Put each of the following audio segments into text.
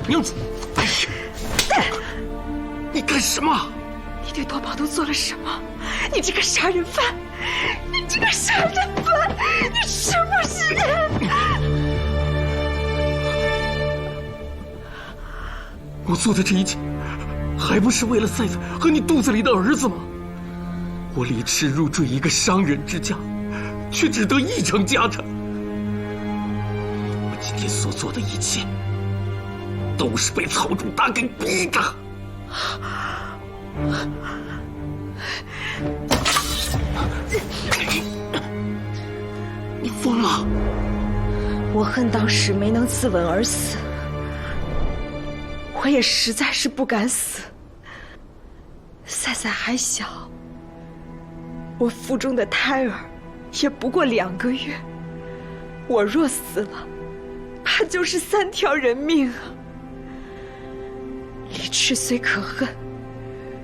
娘子，哎呀，你干什么？你对多宝都做了什么？你这个杀人犯！你这个杀人犯！你是不是人？我做的这一切，还不是为了赛赛和你肚子里的儿子吗？我李赤入赘一个商人之家，却只得一成家产。我今天所做的一切，都是被曹仲达给逼的。你疯了！我恨当时没能自刎而死，我也实在是不敢死。赛赛还小，我腹中的胎儿也不过2个月，我若死了，怕就是3条人命啊！李赤虽可恨，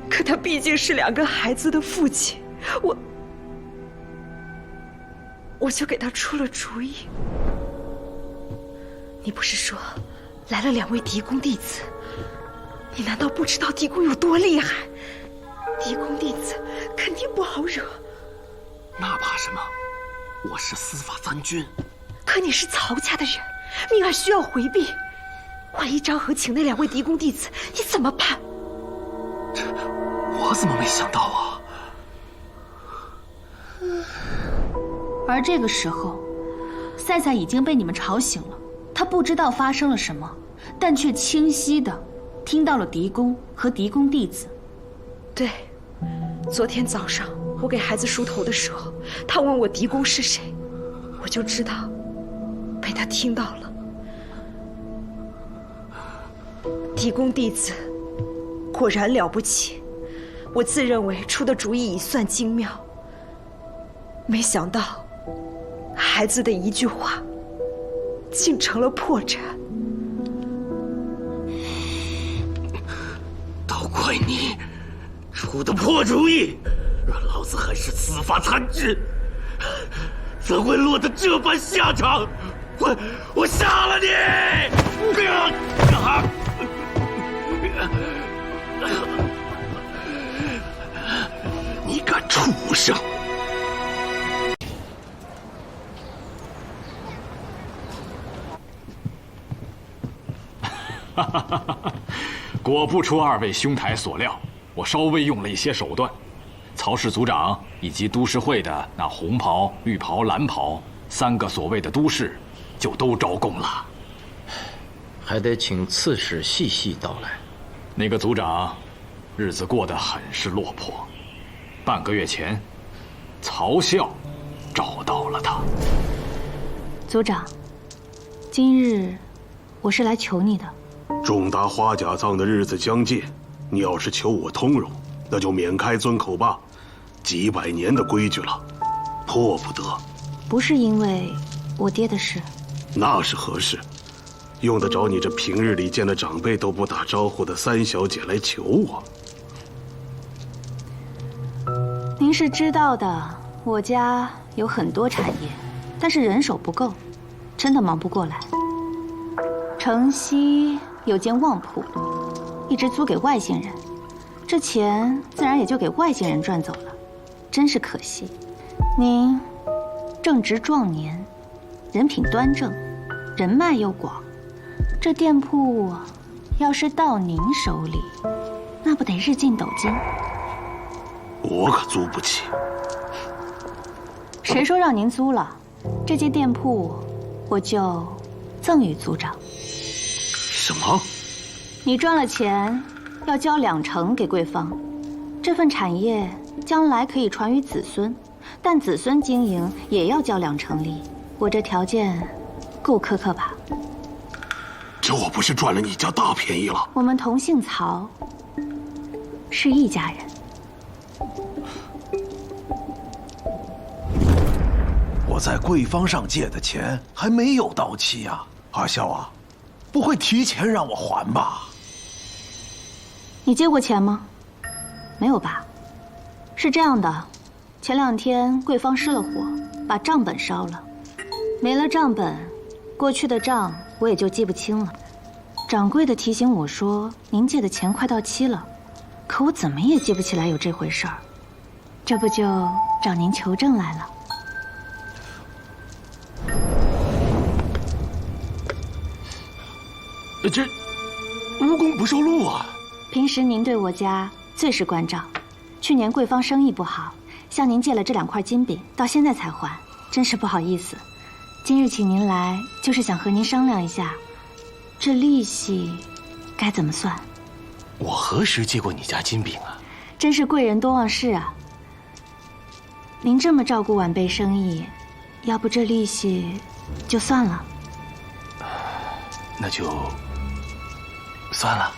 可他毕竟是2个孩子的父亲，我就给他出了主意。你不是说来了2位嫡公弟子？你难道不知道嫡公有多厉害？嫡公弟子肯定不好惹。那怕什么？我是司法3军。可你是曹家的人，命案需要回避。万一张和请那2位嫡公弟子，你怎么办？这我怎么没想到啊？而这个时候，赛赛已经被你们吵醒了。他不知道发生了什么，但却清晰地听到了嫡公和嫡公弟子。对，昨天早上我给孩子梳头的时候，他问我嫡公是谁，我就知道被他听到了。嫡公弟子果然了不起，我自认为出的主意已算精妙，没想到孩子的一句话竟成了破绽。都怪你出的破主意，若老子还是司法参军，怎会落得这般下场？我杀了你！你个畜生！果不出2位兄台所料，我稍微用了一些手段，曹氏族长以及都师会的那红袍、绿袍、蓝袍3个所谓的都师，就都招供了。还得请刺史细细道来。那个族长，日子过得很是落魄。半个月前，曹孝找到了他。族长，今日我是来求你的。仲达花甲葬的日子将近，你要是求我通融，那就免开尊口罢。几百年的规矩了，迫不得。不是因为我爹的事，那是何事？用得着你这平日里见了长辈都不打招呼的3小姐来求我？您是知道的，我家有很多产业，但是人手不够，真的忙不过来。城西有间旺铺，一直租给外姓人，这钱自然也就给外姓人赚走了，真是可惜。您正值壮年，人品端正，人脉又广，这店铺要是到您手里，那不得日进斗金？我可租不起。谁说让您租了？这间店铺我就赠与族长。什么？你赚了钱，要交2成给贵方。这份产业将来可以传于子孙，但子孙经营也要交2成利。我这条件够苛刻吧？这我不是赚了你家大便宜了？我们同姓曹，是一家人。我在贵方上借的钱还没有到期呀，阿孝啊，不会提前让我还吧？你借过钱吗？没有吧？是这样的，前2天贵方失了火，把账本烧了，没了账本，过去的账我也就记不清了。掌柜的提醒我说，您借的钱快到期了，可我怎么也记不起来有这回事儿，这不就找您求证来了。这无功不受禄啊！平时您对我家最是关照，去年贵方生意不好，向您借了这2块金饼，到现在才还，真是不好意思。今日请您来，就是想和您商量一下，这利息该怎么算？我何时借过你家金饼啊？真是贵人多忘事啊！您这么照顾晚辈生意，要不这利息就算了。那就算了。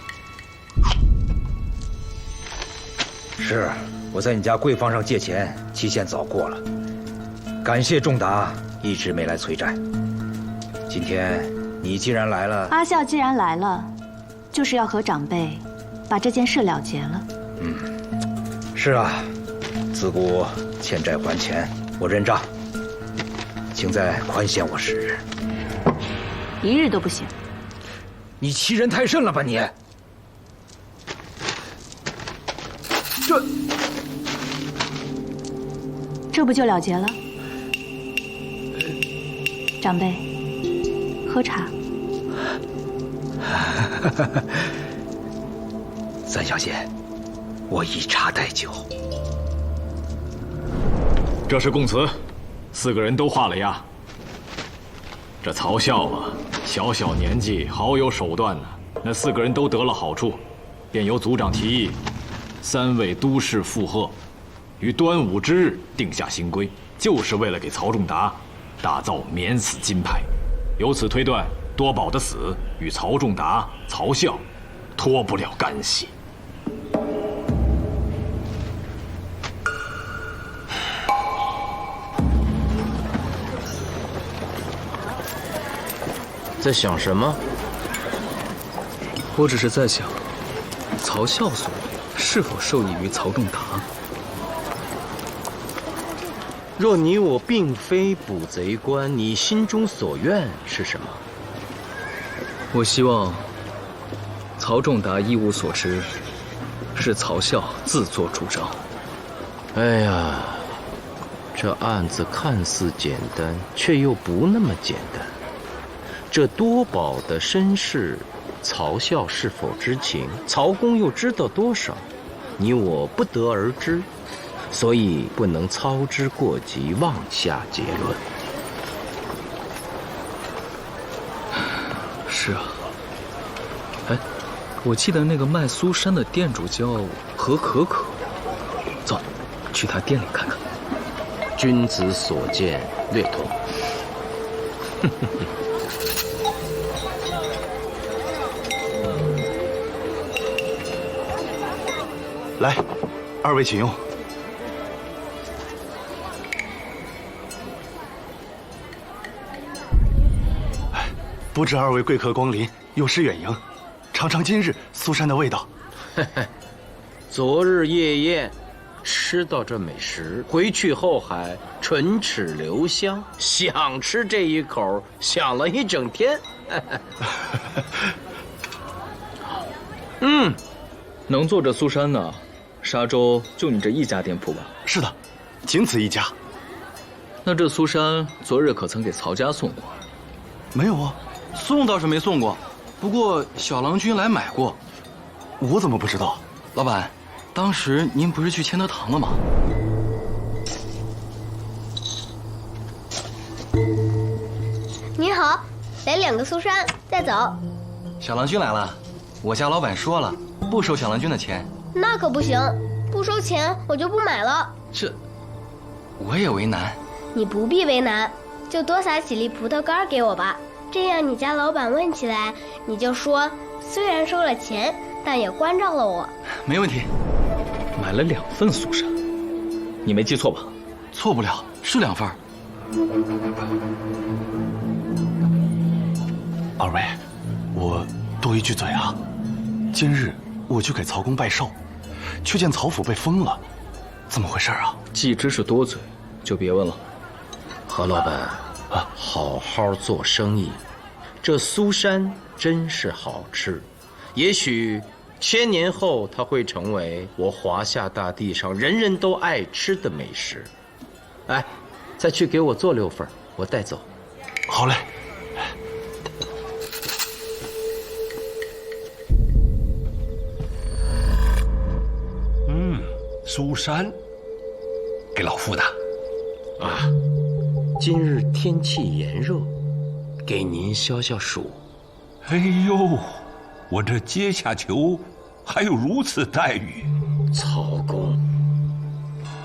是，我在你家贵方上借钱，期限早过了。感谢仲达一直没来催债。今天你既然来了，阿孝既然来了，就是要和长辈把这件事了结了。是啊，自古欠债还钱，我认账，请再宽限我10日。1日都不行。你欺人太甚了吧你！这不就了结了？长辈，喝茶。三小姐，我以茶代酒。这是供词，4个人都画了押。这曹孝啊，小小年纪，好有手段呢。那4个人都得了好处，便由族长提议，3位都市附和，于端午之日定下新规，就是为了给曹仲达打造免死金牌。由此推断，多宝的死与曹仲达、曹孝脱不了干系。在想什么？我只是在想，曹孝所为是否受益于曹仲达？若你我并非捕贼官，你心中所愿是什么？我希望曹仲达一无所知，是曹孝自作主张。哎呀，这案子看似简单，却又不那么简单。这多宝的身世，曹孝是否知情？曹公又知道多少？你我不得而知，所以不能操之过急，妄下结论。是啊。哎，我记得那个卖苏珊的店主叫何可可，走，去他店里看看。君子所见略同。来，2位请用。不知2位贵客光临，有失远迎，尝尝今日苏珊的味道。昨日夜宴，吃到这美食，回去后还唇齿留香，想吃这一口，想了一整天。能做这苏珊呢，沙洲就你这一家店铺吧？是的，仅此一家。那这苏珊昨日可曾给曹家送过？没有啊，送倒是没送过，不过小郎君来买过。我怎么不知道？老板，当时您不是去谦德堂了吗？您好，来2个苏珊，再走。小郎君来了，我家老板说了，不收小郎君的钱。那可不行，不收钱我就不买了。这，我也为难。你不必为难，就多撒几粒葡萄干给我吧。这样你家老板问起来，你就说虽然收了钱，但也关照了我。没问题。买了2份苏珊，你没记错吧？错不了，是2份。2位，我多一句嘴啊。今日我去给曹公拜寿，却见曹府被封了，怎么回事啊？既知是多嘴，就别问了。何老板，好好做生意，这苏山真是好吃，也许1000年后它会成为我华夏大地上人人都爱吃的美食。哎，再去给我做6份，我带走。好嘞。苏山，给老夫的。啊，今日天气炎热，给您消消暑。哎呦，我这阶下囚还有如此待遇。曹公，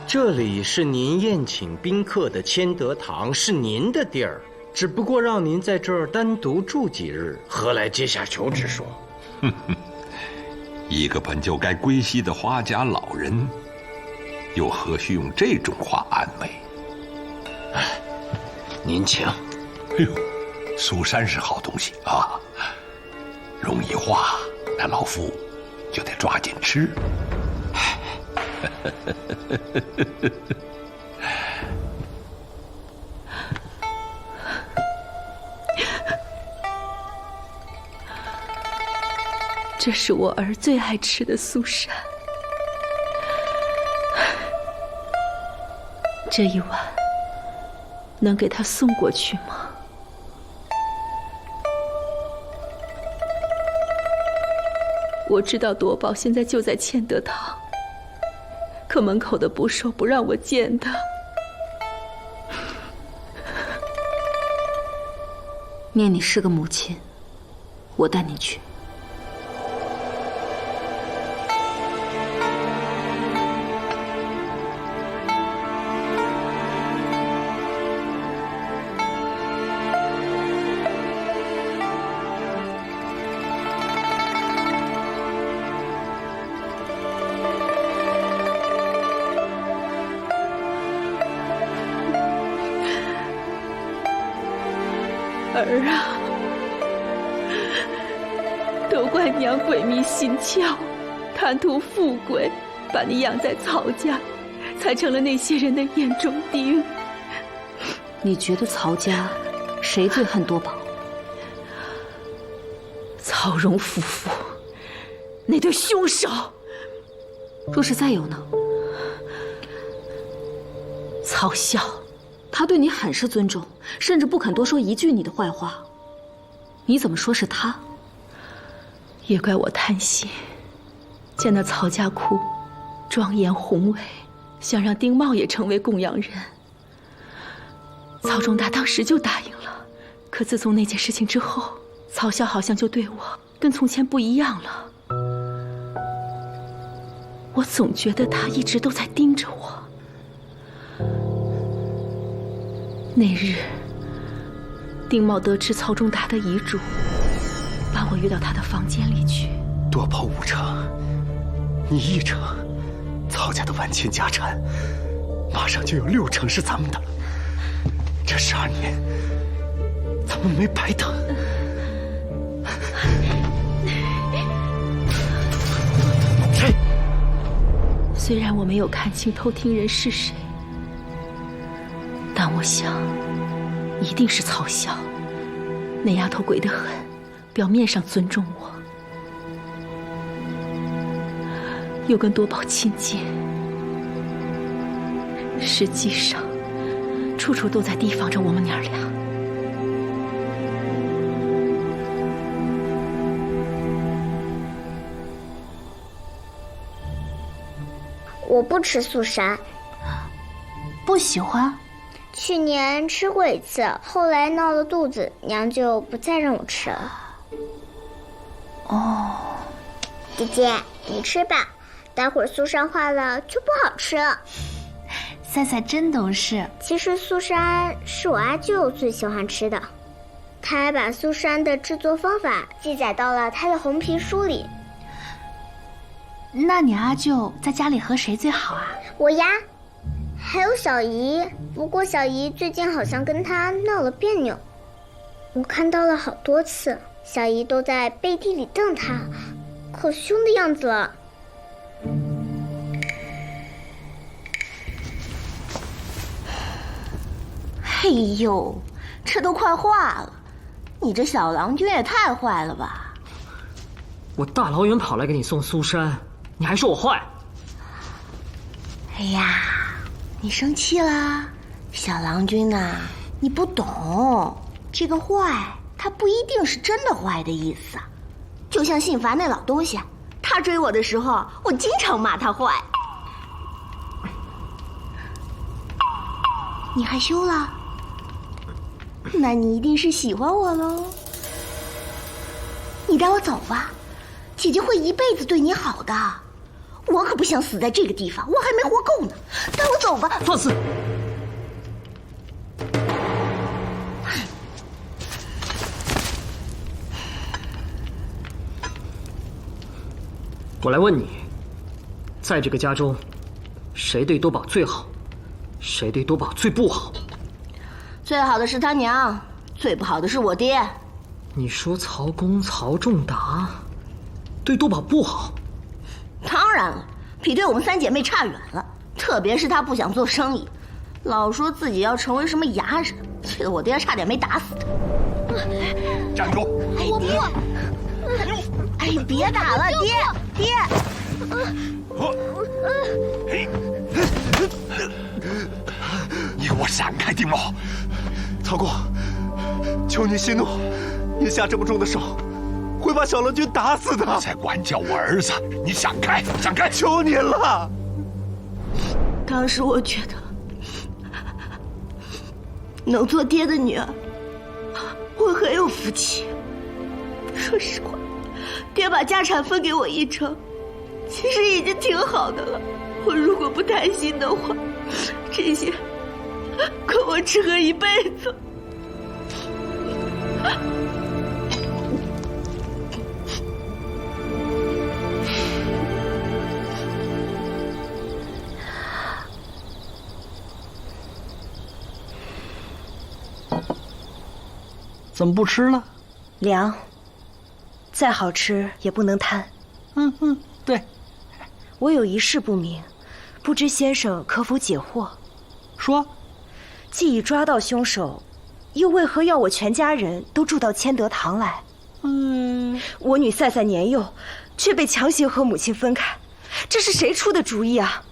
这里是您宴请宾客的谦德堂，是您的地儿，只不过让您在这儿单独住几日，何来阶下囚之说？哼哼，一个本就该归西的花甲老人，又何须用这种话安慰？哎，您请。哎呦，苏山是好东西啊，容易化，那老夫就得抓紧吃。这是我儿最爱吃的苏山，这一碗能给他送过去吗？我知道夺宝现在就在谦德堂，可门口的捕手不让我见他。念你是个母亲，我带你去。儿啊，都怪娘鬼迷心窍，贪图富贵，把你养在曹家，才成了那些人的眼中钉。你觉得曹家谁最恨多宝？曹荣夫妇，那对凶手。若是再有呢？曹啸。他对你很是尊重，甚至不肯多说一句你的坏话。你怎么说是他？也怪我贪心，见那曹家窟庄严宏伟，想让丁茂也成为供养人。曹仲达当时就答应了，可自从那件事情之后，曹啸好像就对我跟从前不一样了。我总觉得他一直都在盯着我。那日，丁茂得知曹仲达的遗嘱，把我约到他的房间里去。夺宝5成，你1成，曹家的万千家产，马上就有6成是咱们的了。这12年，咱们没白等。虽然我没有看清偷听人是谁，但我想，一定是曹啸。那丫头鬼得很，表面上尊重我，又跟多宝亲近，实际上，处处都在提防着我们娘俩。我不吃素山。不喜欢？去年吃过一次，后来闹了肚子，娘就不再让我吃了。哦，姐姐，你吃吧，待会儿素山化了就不好吃了。赛赛真懂事。其实素山是我阿舅最喜欢吃的，他还把素山的制作方法记载到了他的红皮书里。那你阿舅在家里和谁最好啊？我呀，还有小姨，不过小姨最近好像跟他闹了别扭，我看到了好多次，小姨都在背地里瞪他，可凶的样子了。哎呦，这都快化了，你这小郎君也太坏了吧！我大老远跑来给你送苏珊，你还说我坏？哎呀，你生气啦？小郎君呐，你不懂，这个坏，它不一定是真的坏的意思。就像信凡那老东西，他追我的时候，我经常骂他坏。你害羞了？那你一定是喜欢我喽。你带我走吧，姐姐会一辈子对你好的。我可不想死在这个地方，我还没活够呢。带我走吧。放肆！我来问你，在这个家中，谁对多宝最好，谁对多宝最不好？最好的是他娘，最不好的是我爹。你说曹公曹仲达对多宝不好？当然了，比对我们三姐妹差远了。特别是他不想做生意，老说自己要成为什么牙人，气得我爹差点没打死他。站住！我不。哎，别打了，爹！你给我闪开，丁某！曹公，求你息怒，你下这么重的手，会把小郎君打死的。在管教我儿子，你闪开，闪开！求你了。当时我觉得，能做爹的女儿，我很有福气。说实话，爹把家产分给我1成，其实已经挺好的了。我如果不贪心的话，这些够我吃喝一辈子。怎么不吃了？凉，再好吃也不能贪。对。我有一事不明，不知先生可否解惑？说。既已抓到凶手，又为何要我全家人都住到千德堂来？我女赛赛年幼，却被强行和母亲分开，这是谁出的主意啊？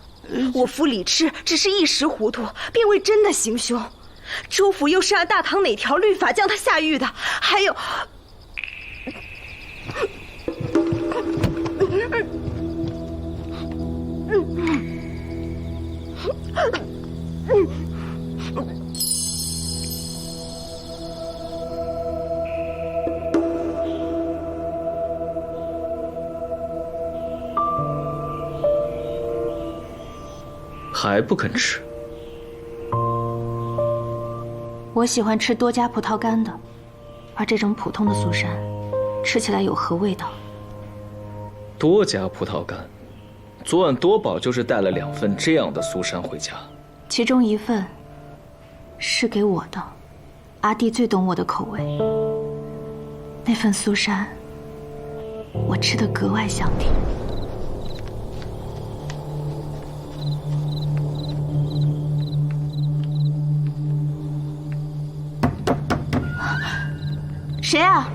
我夫李治只是一时糊涂，便为真的行凶。州府又是按大唐哪条律法将他下狱的？还有，还不肯吃？我喜欢吃多加葡萄干的，而这种普通的苏珊，吃起来有何味道？多加葡萄干，昨晚多宝就是带了2份这样的苏珊回家，其中1份是给我的，阿弟最懂我的口味。那份苏珊，我吃得格外香甜。谁啊？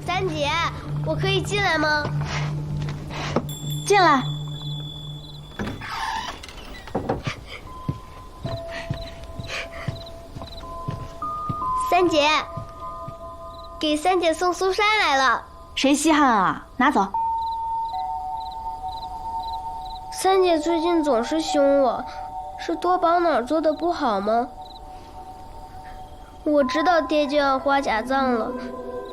三姐，我可以进来吗？进来。三姐，给三姐送苏珊来了。谁稀罕啊？拿走。三姐最近总是凶我，是多宝哪儿做的不好吗？我知道爹就要花甲葬了，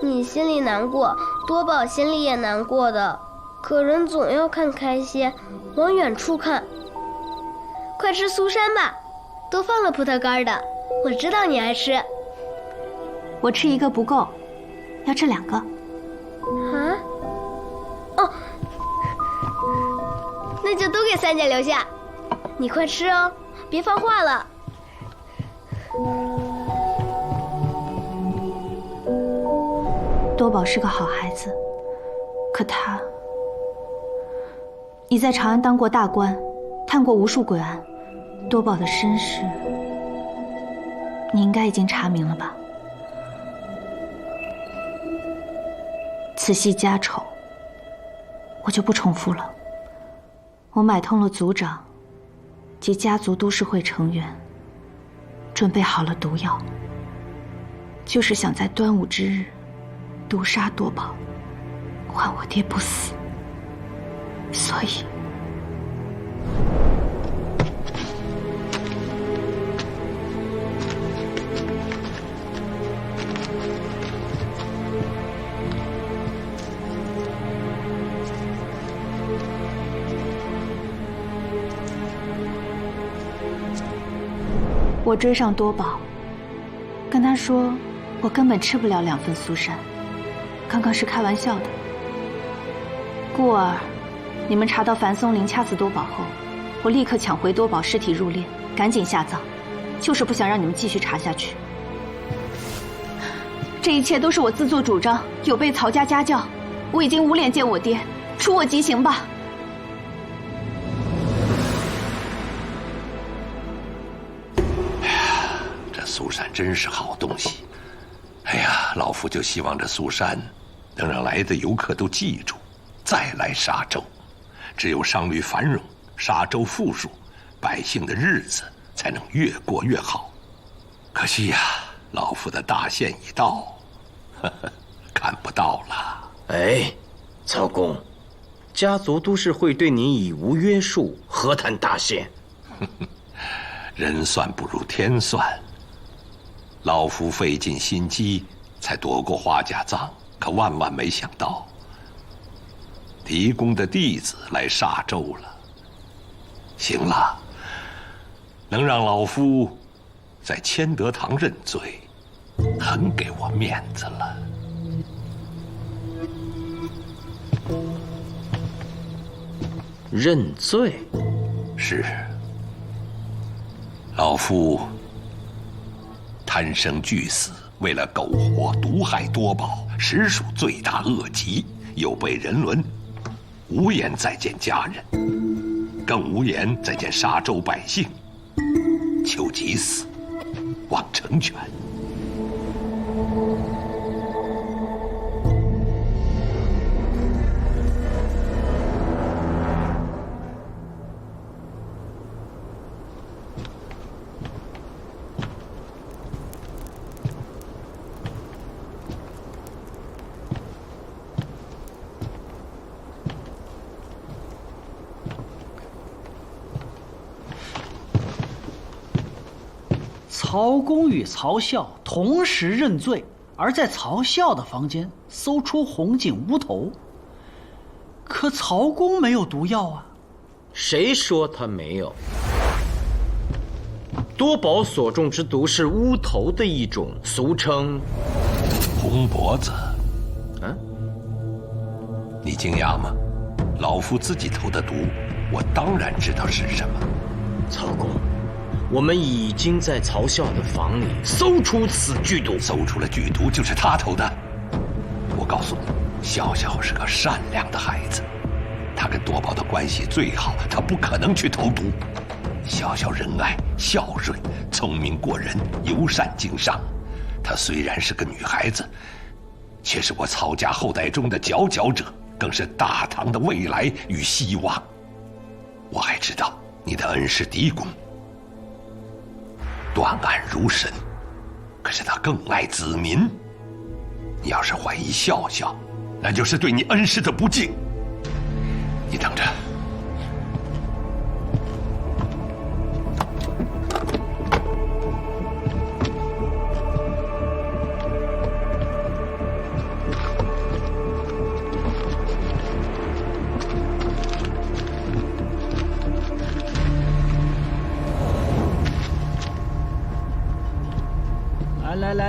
你心里难过，多宝心里也难过的。可人总要看开些，往远处看。快吃苏珊吧，都放了葡萄干的，我知道你爱吃。我吃1个不够，要吃2个。啊？哦，那就都给三姐留下。你快吃哦，别放化了。多宝是个好孩子，可他……你在长安当过大官，探过无数诡案，多宝的身世，你应该已经查明了吧？此系家丑，我就不重复了。我买通了族长及家族都市会成员，准备好了毒药，就是想在端午之日毒杀多宝，换我爹不死。所以，我追上多宝，跟他说我根本吃不了2份苏珊，刚刚是开玩笑的。故而，你们查到樊松林掐死多宝后，我立刻抢回多宝尸体入殓，赶紧下葬，就是不想让你们继续查下去。这一切都是我自作主张，有悖曹家家教，我已经无脸见我爹，处我极刑吧。苏珊真是好东西，哎呀，老夫就希望这苏珊能让来的游客都记住，再来沙洲。只有商旅繁荣，沙洲富庶，百姓的日子才能越过越好。可惜呀，老夫的大限已到，看不到了。哎，曹公，家族都市会对你已无约束，何谈大限？人算不如天算。老夫费尽心机才夺过花甲藏，可万万没想到，狄公的弟子来沙洲了。行了，能让老夫在谦德堂认罪，很给我面子了。认罪？是。老夫贪生惧死，为了苟活毒害多宝，实属罪大恶极，有悖人伦，无颜再见家人，更无颜再见沙洲百姓。求即死，望成全。曹公与曹孝同时认罪，而在曹孝的房间搜出红锦乌头。可曹公没有毒药啊！谁说他没有？多宝所中之毒是乌头的一种，俗称红脖子。你惊讶吗？老夫自己投的毒，我当然知道是什么。曹公，我们已经在曹孝的房里搜出此剧毒，搜出了剧毒就是他投的。我告诉你，孝孝是个善良的孩子，他跟多宝的关系最好，他不可能去投毒。孝孝仁爱、孝顺、聪明过人、尤善经商。她虽然是个女孩子，却是我曹家后代中的佼佼者，更是大唐的未来与希望。我还知道你的恩师狄公断案如神，可是他更爱子民。你要是怀疑孝孝，那就是对你恩师的不敬。你等着。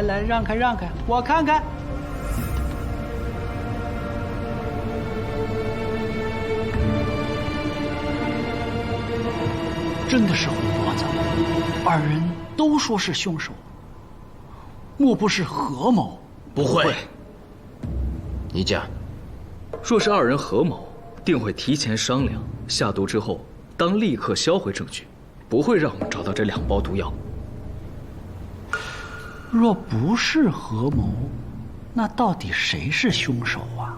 来，让开，我看看。真的是红脖子，二人都说是凶手，莫不是合谋？不会。你讲，若是二人合谋，定会提前商量，下毒之后当立刻销毁证据，不会让我们找到这2包毒药。若不是合谋，那到底谁是凶手啊？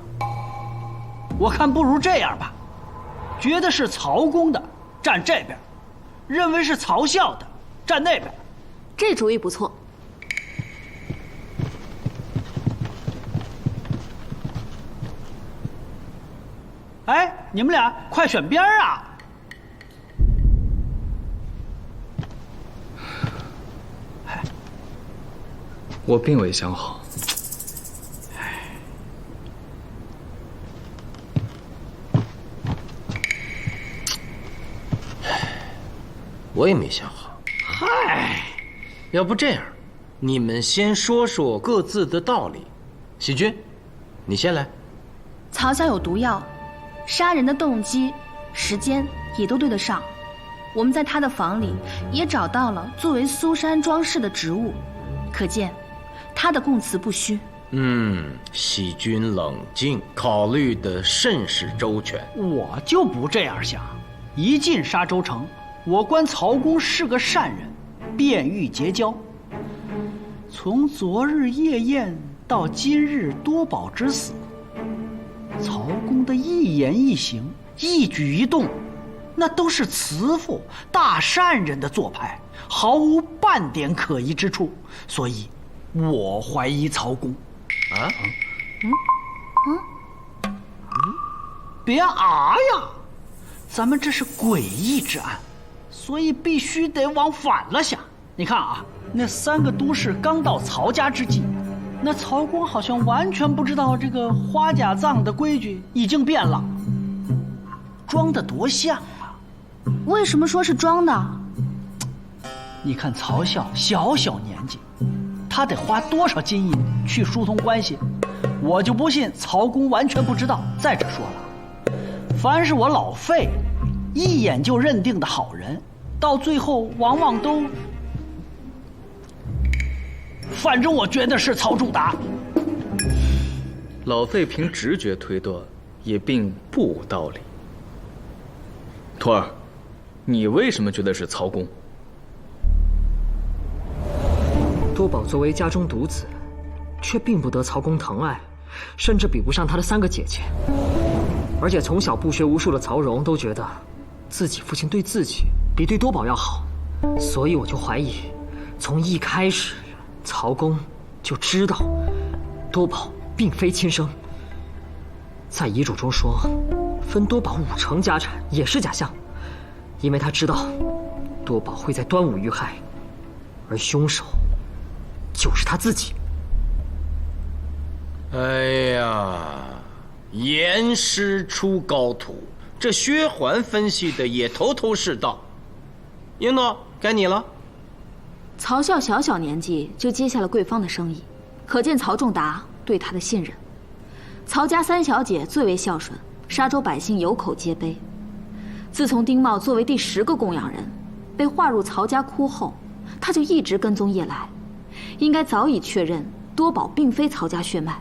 我看不如这样吧，觉得是曹公的站这边，认为是曹孝的站那边。这主意不错。哎，你们俩快选边啊！我并未想好。我也没想好。嗨，要不这样，你们先说说各自的道理。喜君，你先来。曹孝有毒药，杀人的动机、时间也都对得上。我们在他的房里也找到了作为苏珊装饰的植物，可见他的供词不虚。喜君冷静，考虑的甚是周全。我就不这样想。一进沙洲城，我观曹公是个善人，便欲结交。从昨日夜宴到今日多宝之死，曹公的一言一行、一举一动，那都是慈父、大善人的做派，毫无半点可疑之处。所以，我怀疑曹公。别呀！咱们这是诡异之案，所以必须得往反了想。你看啊，那3个都市刚到曹家之际，那曹公好像完全不知道这个花甲葬的规矩已经变了，装得多像啊！为什么说是装的？你看曹孝小年纪，他得花多少金银去疏通关系？我就不信曹公完全不知道。再者说了，凡是我老费一眼就认定的好人，到最后往往都……反正我觉得是曹仲达。老费凭直觉推断，也并不无道理。徒儿，你为什么觉得是曹公？多宝作为家中独子，却并不得曹公疼爱，甚至比不上他的3个姐姐。而且从小不学无术的曹荣都觉得，自己父亲对自己比对多宝要好，所以我就怀疑，从一开始，曹公就知道多宝并非亲生。在遗嘱中说，分多宝5成家产也是假象，因为他知道多宝会在端午遇害，而凶手就是他自己。哎呀，严师出高徒，这薛环分析的也头头是道。英诺，该你了。曹孝小年纪就接下了贵方的生意，可见曹仲达对他的信任。曹家3小姐最为孝顺，沙洲百姓有口皆碑。自从丁茂作为第10个供养人被划入曹家窟后，他就一直跟踪叶来，应该早已确认多宝并非曹家血脉。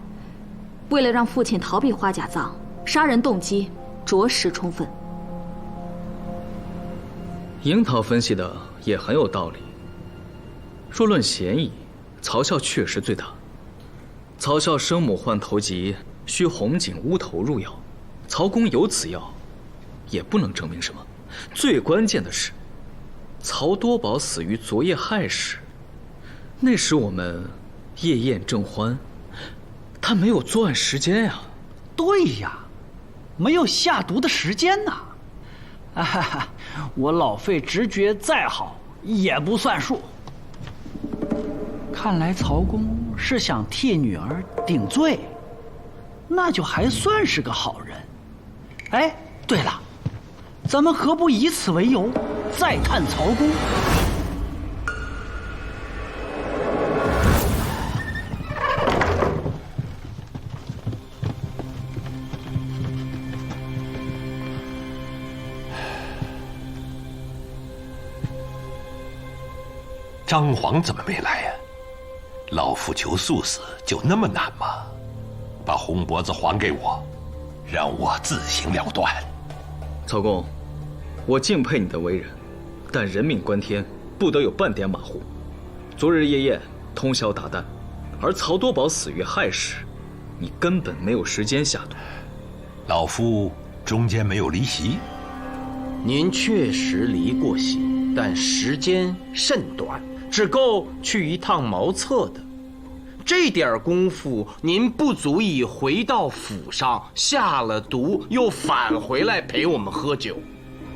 为了让父亲逃避花甲葬，杀人动机着实充分。樱桃分析的也很有道理。若论嫌疑，曹孝确实最大。曹孝生母患头疾，需红景乌头入药，曹公有此药，也不能证明什么。最关键的是，曹多宝死于昨夜亥时，那时我们夜宴正欢，他没有作案时间呀。对呀，没有下毒的时间呐。我老费直觉再好也不算数。看来曹公是想替女儿顶罪，那就还算是个好人。哎，对了，咱们何不以此为由，再探曹公？张皇怎么没来呀？老夫求速死就那么难吗？把红脖子还给我，让我自行了断。曹公，我敬佩你的为人，但人命关天，不得有半点马虎。昨日夜宴通宵达旦，而曹多宝死于害时，你根本没有时间下毒。老夫中间没有离席。您确实离过席，但时间甚短，只够去一趟茅厕的。这点功夫，您不足以回到府上下了毒，又返回来陪我们喝酒。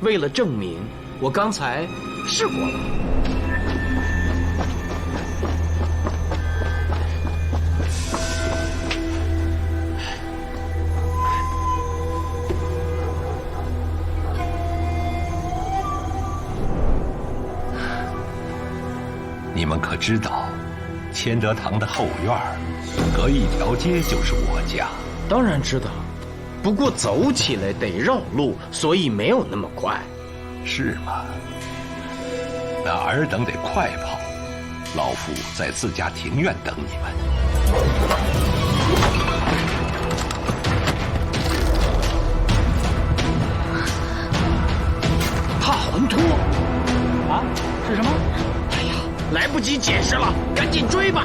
为了证明，我刚才试过了。你们可知道，谦德堂的后院隔一条街就是我家？当然知道，不过走起来得绕路，所以没有那么快。是吗？那尔等得快跑，老夫在自家庭院等你们。踏魂托啊？是什么？哎呀，来不及解释了，赶紧追吧！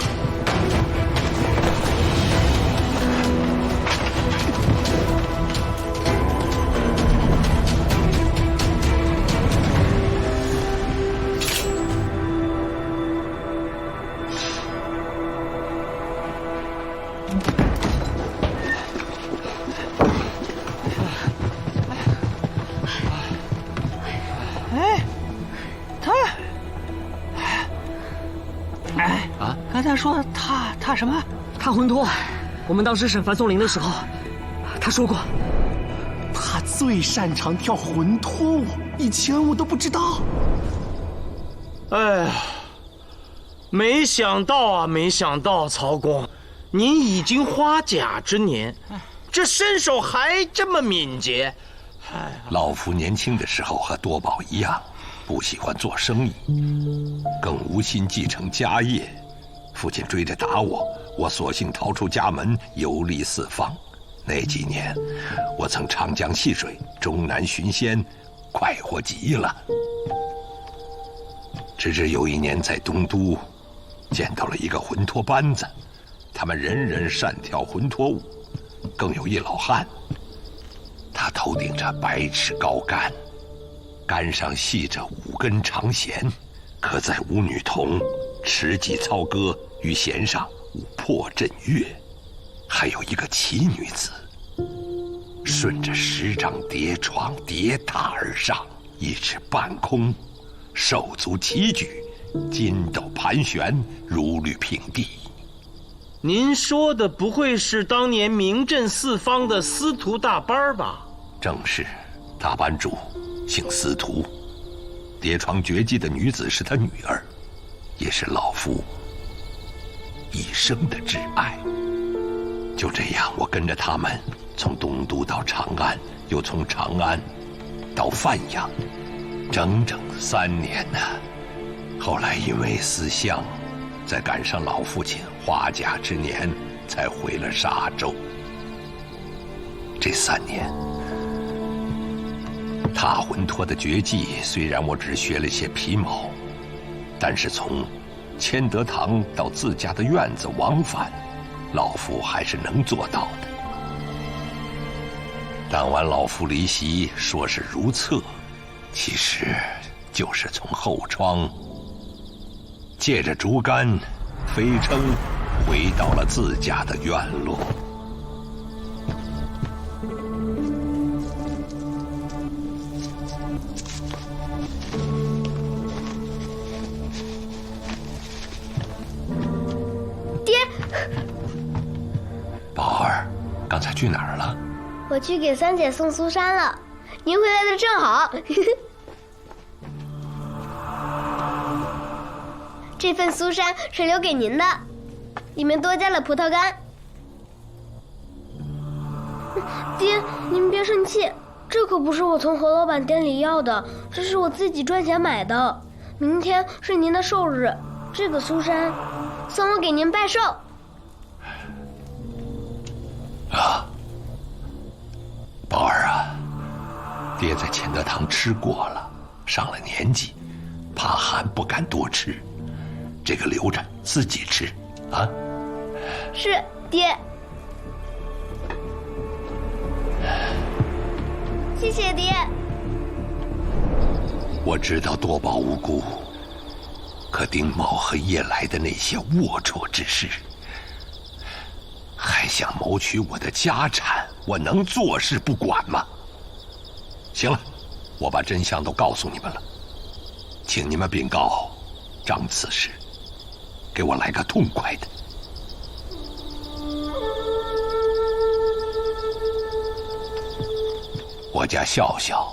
刚才说他什么？踏魂托。我们当时审樊松龄的时候，他说过，他最擅长跳魂托舞，以前我都不知道。哎呀，没想到啊，没想到，曹公，您已经花甲之年，这身手还这么敏捷。老夫年轻的时候和多宝一样，不喜欢做生意，更无心继承家业。父亲追着打我，我索性逃出家门，游历四方。那几年，我曾长江戏水，终南寻仙，快活极了。直至有一年在东都，见到了一个魂托班子，他们人人善跳魂托舞，更有一老汉，他头顶着白尺高杆，杆上系着5根长弦，刻在舞女童持戟操歌于弦上，舞破阵乐。还有一个奇女子，顺着10张叠床叠榻而上，一尺半空，手足齐举，筋斗盘旋，如履平地。您说的不会是当年名震四方的司徒大班吧？正是，大班主姓司徒，叠床绝技的女子是他女儿，也是老夫一生的挚爱。就这样，我跟着他们从东都到长安，又从长安到范阳，整整3年呢。后来因为思乡，再赶上老父亲花甲之年，才回了沙州。这3年，踏魂托的绝技虽然我只学了些皮毛，但是从谦德堂到自家的院子往返，老夫还是能做到的。当晚老夫离席，说是如厕，其实就是从后窗借着竹竿飞升回到了自家的院落。爹，宝儿，刚才去哪儿了？我去给三姐送苏珊了，您回来的正好。这份苏珊是留给您的，里面多加了葡萄干。爹，您别生气，这可不是我从何老板店里要的，这是我自己赚钱买的。明天是您的寿日，这个苏珊送我给您拜寿。啊，宝儿啊，爹在谦德堂吃过了，上了年纪，怕寒不敢多吃，这个留着自己吃，啊。是爹。谢谢爹。我知道多宝无辜，可丁卯和叶来的那些龌龊之事，还想谋取我的家产，我能坐视不管吗？行了，我把真相都告诉你们了，请你们禀告张刺史，给我来个痛快的。我家笑笑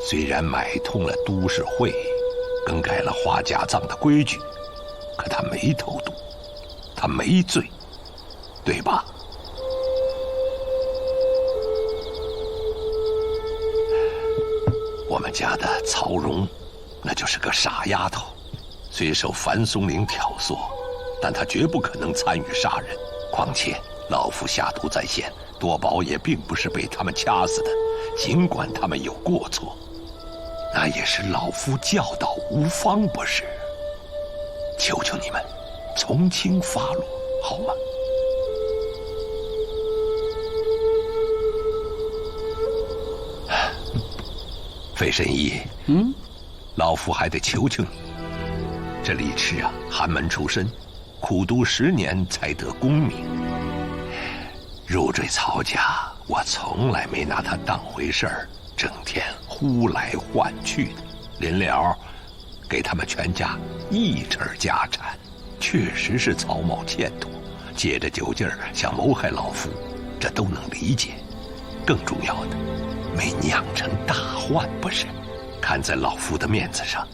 虽然买通了都市会，更改了花甲葬的规矩，可他没投毒，他没罪，对吧？我们家的曹荣，那就是个傻丫头，虽受樊松龄挑唆，但她绝不可能参与杀人。况且老夫下毒在先，多宝也并不是被他们掐死的，尽管他们有过错，那也是老夫教导无方，不是？求求你们，从轻发落，好吗？费神医，老夫还得求求你。这李赤啊，寒门出身，苦读10年才得功名。入赘曹家，我从来没拿他当回事儿，整天呼来唤去的。临了，给他们全家1成家产，确实是曹某欠妥，借着酒劲儿想谋害老夫，这都能理解。更重要的，没酿成大患，不是？看在老夫的面子上，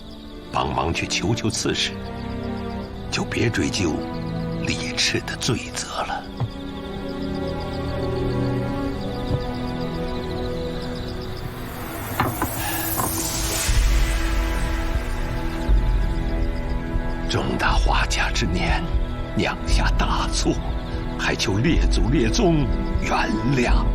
帮忙去求求刺史，就别追究李赤的罪责了。重大花甲之年，酿下大错，还求列祖列宗原谅。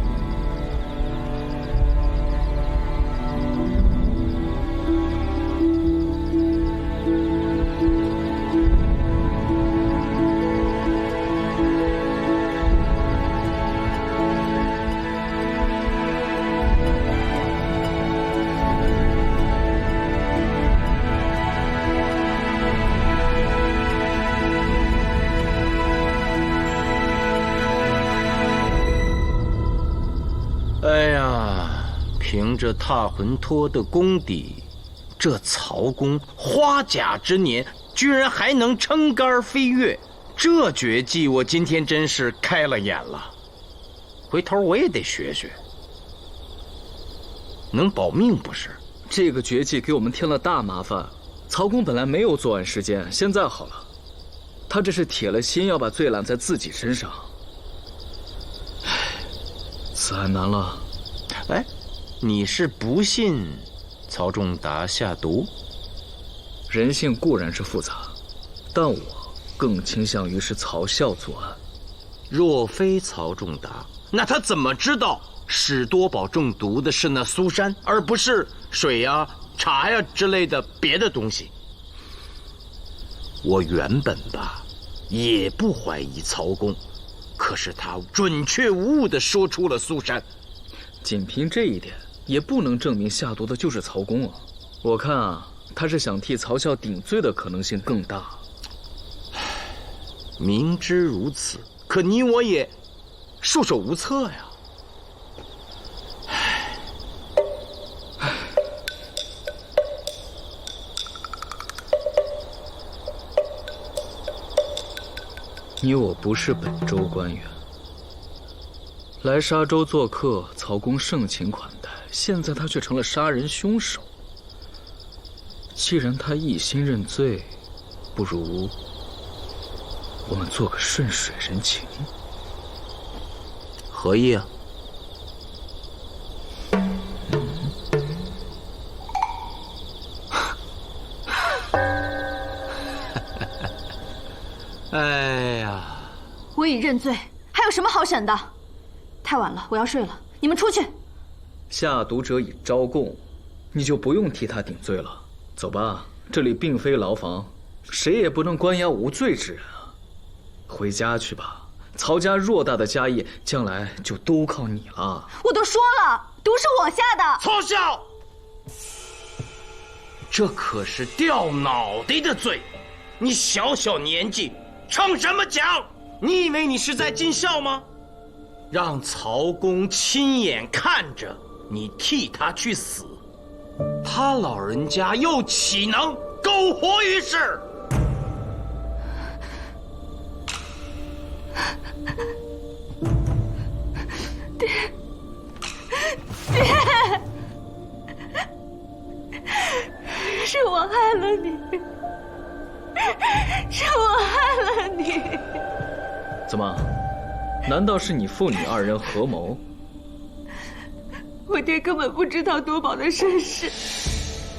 凭着踏魂托的功底，这曹公花甲之年居然还能撑杆飞跃，这绝技我今天真是开了眼了。回头我也得学学，能保命不是？这个绝技给我们添了大麻烦。曹公本来没有作案时间，现在好了，他这是铁了心要把罪揽在自己身上。唉，此案难了。哎，你是不信曹仲达下毒？人性固然是复杂，但我更倾向于是曹孝作案。若非曹仲达，那他怎么知道史多宝中毒的是那苏珊，而不是水呀、茶呀之类的别的东西？我原本吧，也不怀疑曹公，可是他准确无误地说出了苏珊。仅凭这一点，也不能证明下毒的就是曹公啊！我看啊，他是想替曹孝顶罪的可能性更大。明知如此，可你我也束手无策呀。你我不是本州官员，来沙州做客，曹公盛情款待，现在他却成了杀人凶手。既然他一心认罪，不如我们做个顺水人情。何意啊？哎呀，我已认罪，还有什么好审的？太晚了，我要睡了，你们出去。下毒者已招供，你就不用替他顶罪了。走吧，这里并非牢房，谁也不能关押无罪之人啊。回家去吧，曹家偌大的家业，将来就都靠你了。我都说了，毒是我下的。曹笑，这可是掉脑袋的罪！你小小年纪，逞什么强？你以为你是在尽孝吗？让曹公亲眼看着你替他去死，他老人家又岂能苟活于世？爹，是我害了你，是我害了你。怎么？难道是你父女二人合谋？我爹根本不知道多宝的身世，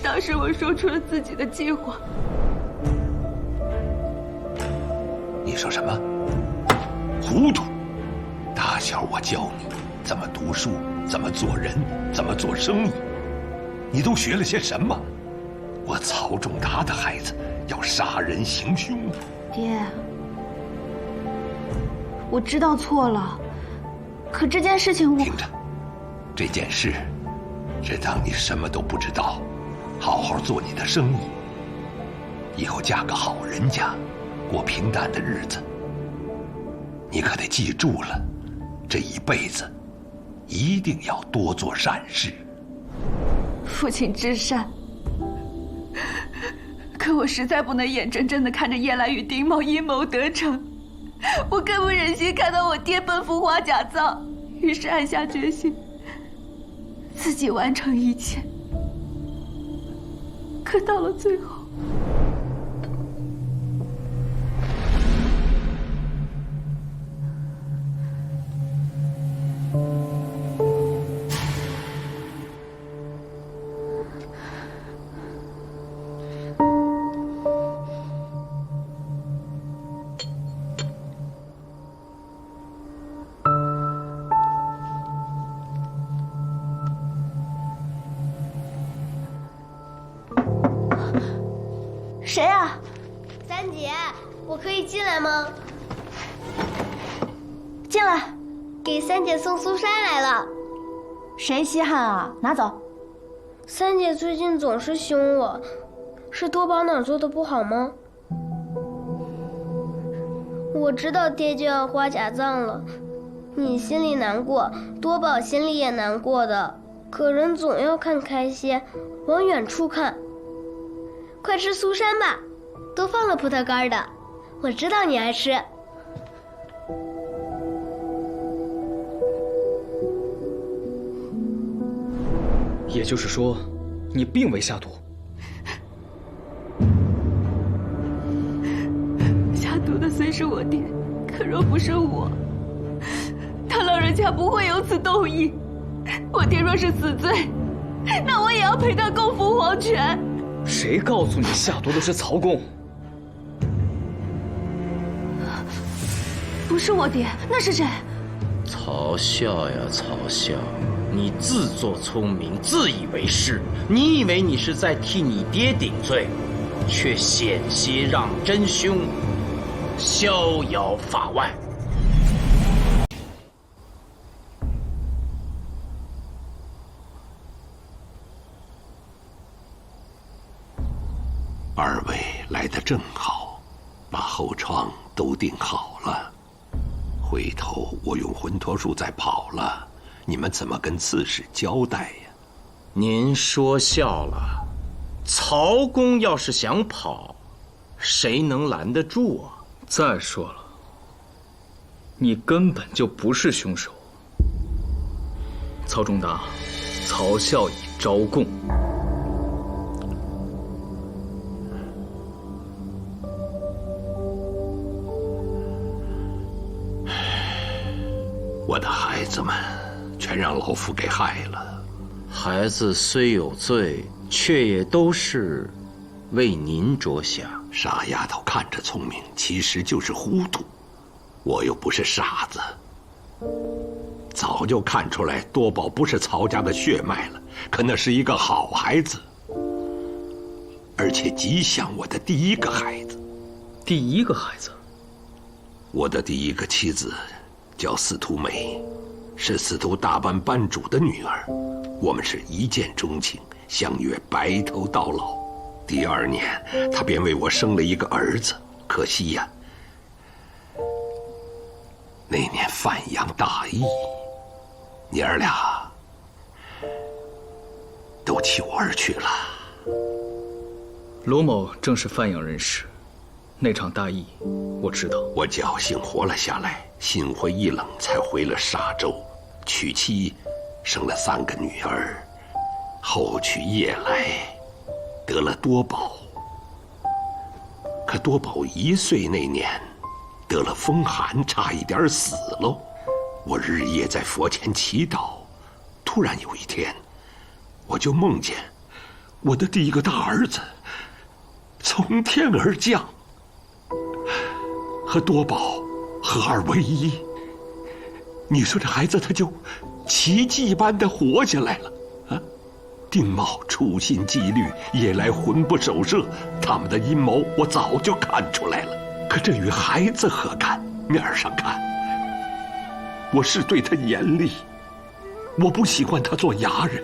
当时我说出了自己的计划。你说什么？糊涂！打小我教你怎么读书，怎么做人，怎么做生意，你都学了些什么？我曹仲达的孩子要杀人行凶。爹，我知道错了，可这件事情我……听着，这件事是当你什么都不知道，好好做你的生意，以后嫁个好人家，过平淡的日子。你可得记住了，这一辈子一定要多做善事。父亲至善，可我实在不能眼睁睁地看着叶澜与丁茂阴谋得逞，我更不忍心看到我爹奔赴花甲藏，于是暗下决心，自己完成一切。可到了最后，谁啊？三姐，我可以进来吗？进来。给三姐送苏珊来了。谁稀罕啊？拿走。三姐最近总是凶我，是多宝哪儿做的不好吗？我知道爹就要花甲藏了，你心里难过，多宝心里也难过的。可人总要看开些，往远处看。快吃苏珊吧，都放了葡萄干的，我知道你爱吃。也就是说，你并未下毒。下毒的虽是我爹，可若不是我，他老人家不会有此动意。我爹若是死罪，那我也要陪他共赴黄泉。谁告诉你下毒的是曹公？不是我爹，那是谁？曹笑呀，曹笑，你自作聪明，自以为是。你以为你是在替你爹顶罪，却险些让真凶逍遥法外。二位来得正好，把后窗都定好了。回头我用魂脱术再跑了，你们怎么跟刺史交代呀？您说笑了，曹公要是想跑，谁能拦得住啊？再说了，你根本就不是凶手。曹仲达，曹孝已招供。我的孩子们全让老夫给害了。孩子虽有罪，却也都是为您着想。傻丫头看着聪明，其实就是糊涂。我又不是傻子，早就看出来多宝不是曹家的血脉了。可那是一个好孩子，而且极像我的第一个孩子。第一个孩子？我的第一个妻子叫司徒梅，是司徒大班班主的女儿。我们是一见钟情，相约白头到老。第2年，她便为我生了一个儿子。可惜呀，那年范阳大疫，娘儿俩都弃我而去了。罗某正是范阳人士，那场大疫我知道。我侥幸活了下来，心灰意冷，才回了沙州，娶妻，生了3个女儿，后娶叶来，得了多宝。可多宝1岁那年，得了风寒，差一点死喽。我日夜在佛前祈祷，突然有一天，我就梦见我的第一个大儿子从天而降，和多宝合二为一。你说这孩子他就奇迹般的活下来了啊！丁茂处心积虑，叶来魂不守舍，他们的阴谋我早就看出来了。可这与孩子何干？面上看，我是对他严厉，我不喜欢他做哑人。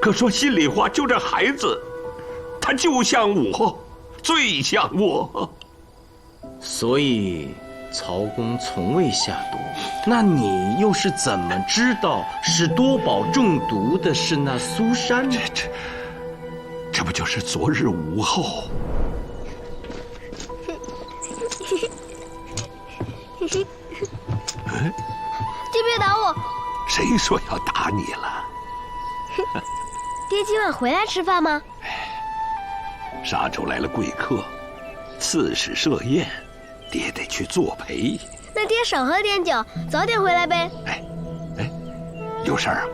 可说心里话，就这孩子，他就像我，最像我。所以曹公从未下毒，那你又是怎么知道使多宝中毒的是那苏珊呢？这不就是昨日午后？爹别打我！谁说要打你了？爹今晚回来吃饭吗？沙州来了贵客，刺史设宴，爹得去作陪。那爹少喝点酒，早点回来呗。有事儿啊？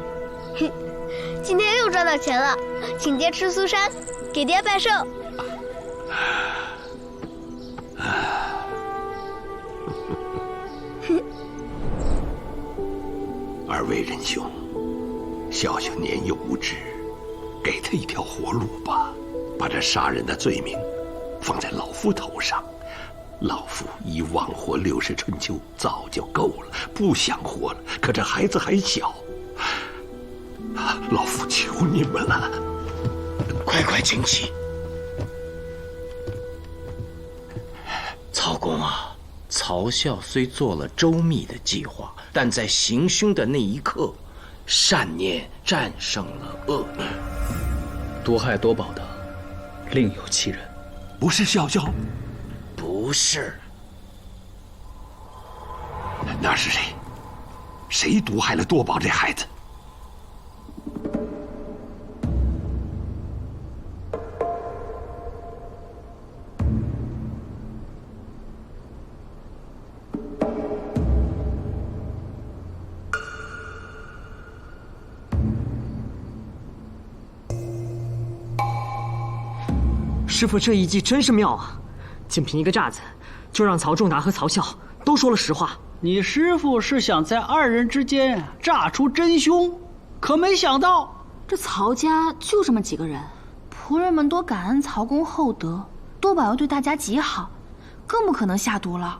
今天又赚到钱了，请爹吃苏珊，给爹拜寿。二位仁兄，笑笑年幼无知，给他一条活路吧，把这杀人的罪名放在老夫头上。老夫以往活60春秋早就够了，不想活了。可这孩子还小，老夫求你们了，快请起。曹公啊，曹孝虽做了周密的计划，但在行凶的那一刻，善念战胜了恶念。毒害多宝的另有其人，不是笑笑？不是。那是谁？谁毒害了多宝这孩子？师傅这一计真是妙啊！仅凭一个诈子，就让曹仲达和曹笑都说了实话。你师傅是想在2人之间诈出真凶，可没想到这曹家就这么几个人，仆人们多感恩曹公厚德，多宝又对大家极好，更不可能下毒了。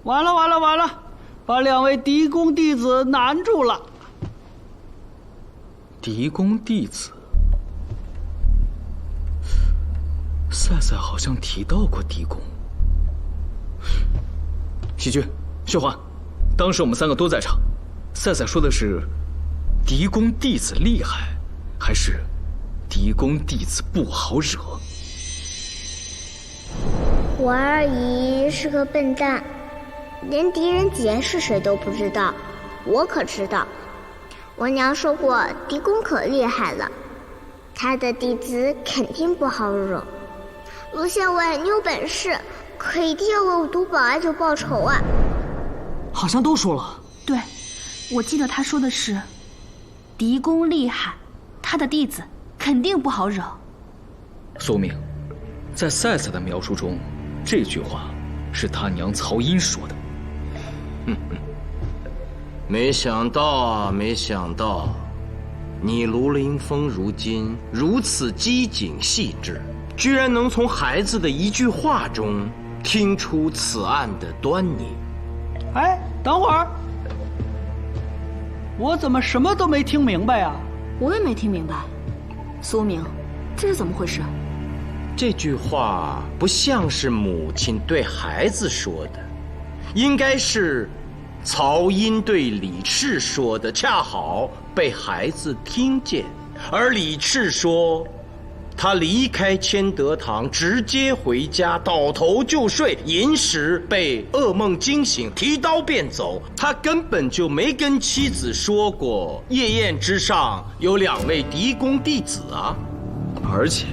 完了，把2位嫡公弟子难住了。嫡公弟子，赛赛好像提到过嫡公。喜君、秀华，当时我们3个都在场。赛赛说的是嫡公弟子厉害，还是嫡公弟子不好惹？我二姨是个笨蛋，连狄仁杰是谁都不知道，我可知道。我娘说过，狄公可厉害了，他的弟子肯定不好惹。卢县尉，你有本事，可一定要为我毒宝艾灸报仇啊！好像都说了。对，我记得他说的是，狄公厉害，他的弟子肯定不好惹。苏明，在赛赛的描述中，这句话是他娘曹英说的。没想到啊，没想到，你卢凌风如今如此机警细致，居然能从孩子的一句话中听出此案的端倪。哎，等会儿，我怎么什么都没听明白呀？我也没听明白。苏明，这是怎么回事？这句话不像是母亲对孩子说的，应该是曹寅对李治说的，恰好被孩子听见。而李治说，他离开千德堂，直接回家，倒头就睡，寅时被噩梦惊醒，提刀便走。他根本就没跟妻子说过夜宴之上有2位嫡公弟子啊。而且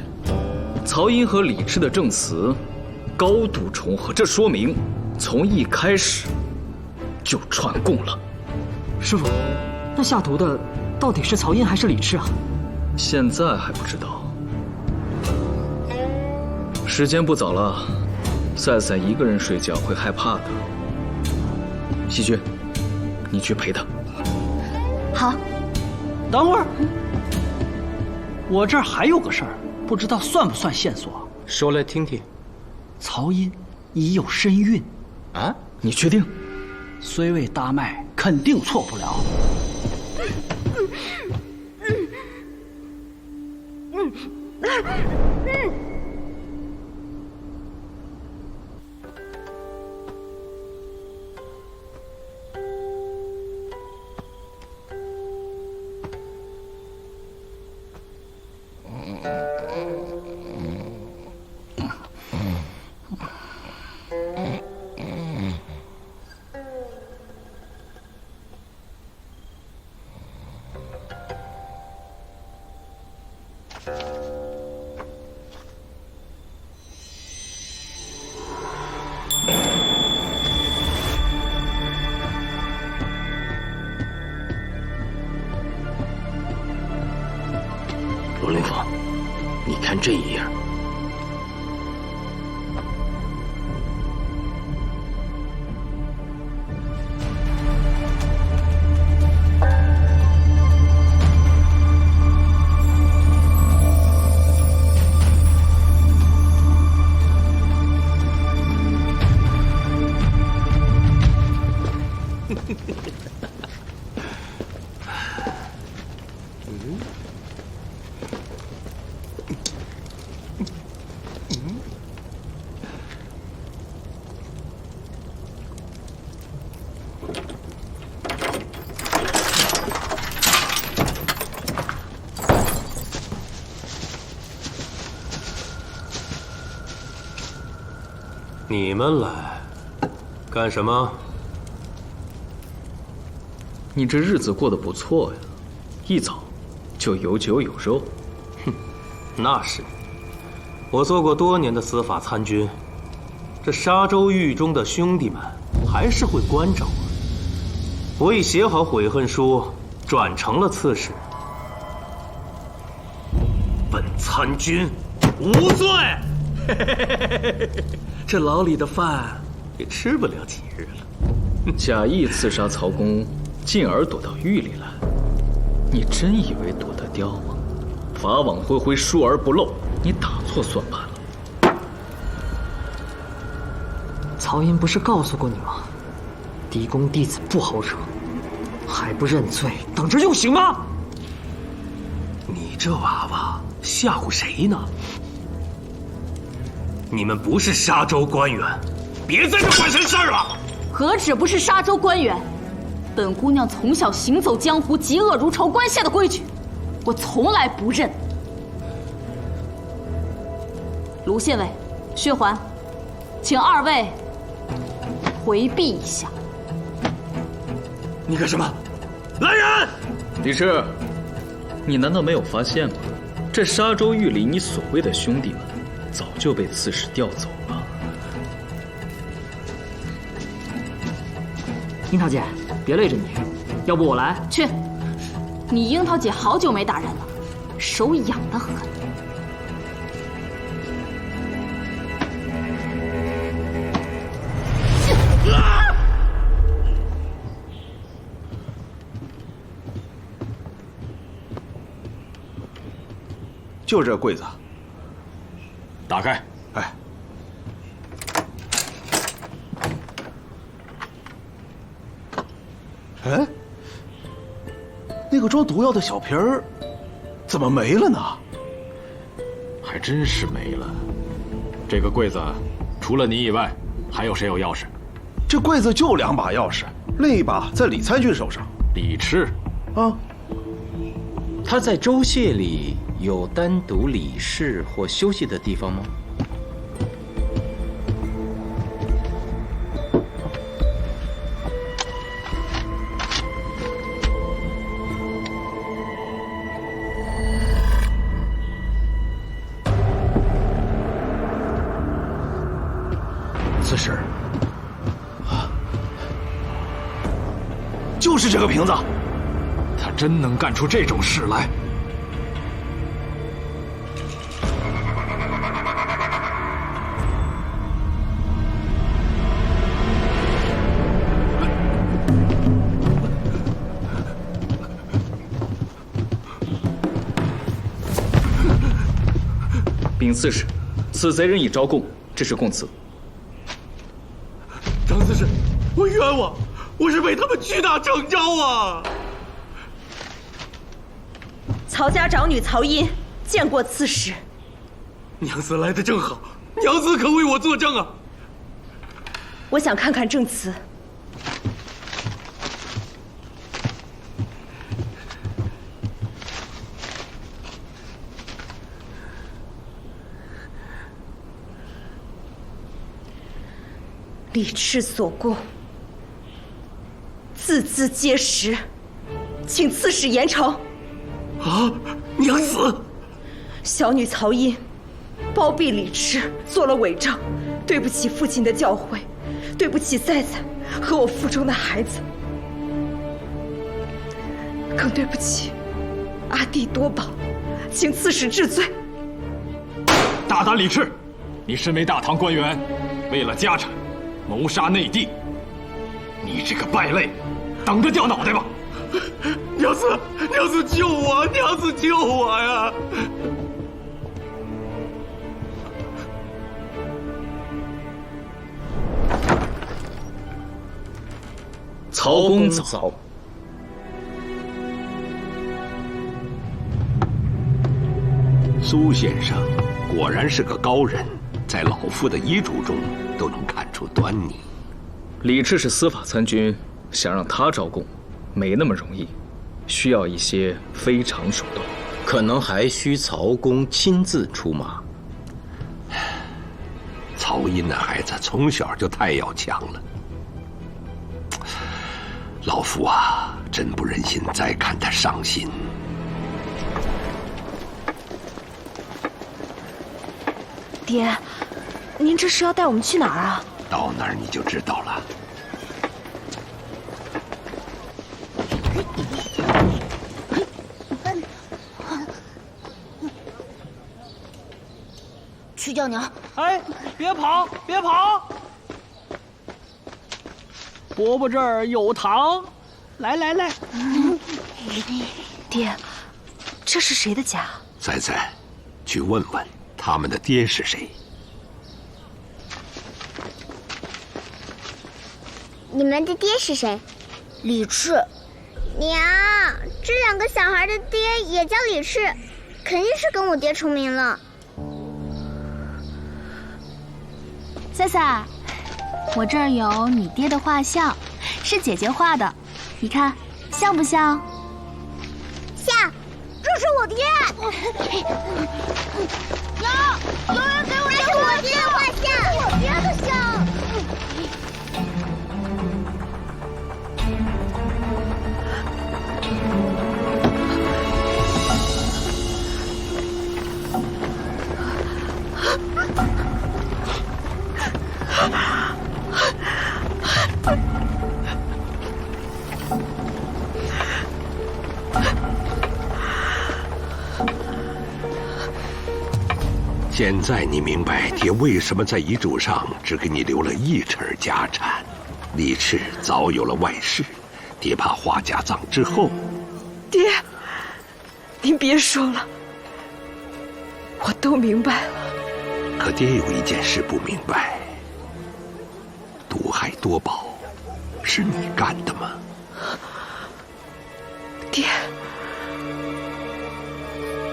曹寅和李治的证词高度重合，这说明从一开始就串供了。师傅，那下毒的到底是曹寅还是李治啊？现在还不知道。时间不早了，赛赛一个人睡觉会害怕的。细君，你去陪他。好。等会儿，我这儿还有个事儿，不知道算不算线索？说来听听。曹寅已有身孕。啊？你确定？虽未搭脉，肯定错不了。罗灵峰，你看这一页。你们来干什么？你这日子过得不错呀，一早就有酒有肉。哼，那是。我做过多年的司法参军，这沙州狱中的兄弟们还是会关照我。我已写好悔恨书，转成了刺史。本参军无罪。这牢里的饭也吃不了几日了。假意刺杀曹公，进而躲到狱里来，你真以为躲得掉吗？法网恢恢，疏而不漏，你打错算盘了。曹寅不是告诉过你吗？嫡公弟子不好惹，还不认罪，等着用刑吗？你这娃娃吓唬谁呢？你们不是沙州官员，别在这管闲事了。何止不是沙州官员，本姑娘从小行走江湖，嫉恶如仇，关下的规矩，我从来不认。卢县尉、薛环，请2位回避一下。你干什么？来人！李治，你难道没有发现吗？这沙州狱里，你所谓的兄弟们早就被刺史调走了。樱桃姐，别累着你，要不我来？去，你樱桃姐好久没打人了，手痒得很。就这柜子。打开。哎，哎，那个装毒药的小瓶儿怎么没了呢？还真是没了。这个柜子除了你以外，还有谁有钥匙？这柜子就2把钥匙，另一把在李参军手上。李赤，啊，他在州械里有单独理事或休息的地方吗？刺史，就是这个瓶子。他真能干出这种事来？禀刺史，此贼人已招供，这是供词。张刺史，我冤枉，我是被他们屈打成招啊！曹家长女曹音见过刺史。娘子来得正好，娘子可为我作证啊！我想看看证词。李赤所供，字字皆实，请刺史严惩。啊，娘子！小女曹音包庇李赤，做了伪证，对不起父亲的教诲，对不起赛赛和我腹中的孩子，更对不起阿弟多宝，请刺史治罪。大胆李赤，你身为大唐官员，为了家产谋杀内弟，你这个败类，等着掉脑袋吧！娘子，娘子救我！娘子救我呀！曹公早。苏先生果然是个高人，在老夫的遗嘱中都能看出端倪。李赤是司法参军，想让他招供，没那么容易，需要一些非常手段，可能还需曹公亲自出马。曹音那孩子从小就太要强了，老夫啊，真不忍心再看他伤心。爹，您这是要带我们去哪儿啊？到那儿你就知道了。去叫娘！哎，别跑，别跑！伯伯这儿有糖，来来来。爹，这是谁的家？赛赛，去问问他们的爹是谁。你们的爹是谁？李赤。娘，这2个小孩的爹也叫李赤，肯定是跟我爹重名了。赛赛，我这儿有你爹的画像，是姐姐画的，你看像不像？像，这是我爹。有人给我这是我爹的画像，我爹的像。现在你明白爹为什么在遗嘱上只给你留了1成家产。李赤早有了外室，爹怕花家葬之后。爹，您别说了，我都明白了。可爹有一件事不明白，毒害多宝是你干的吗？爹，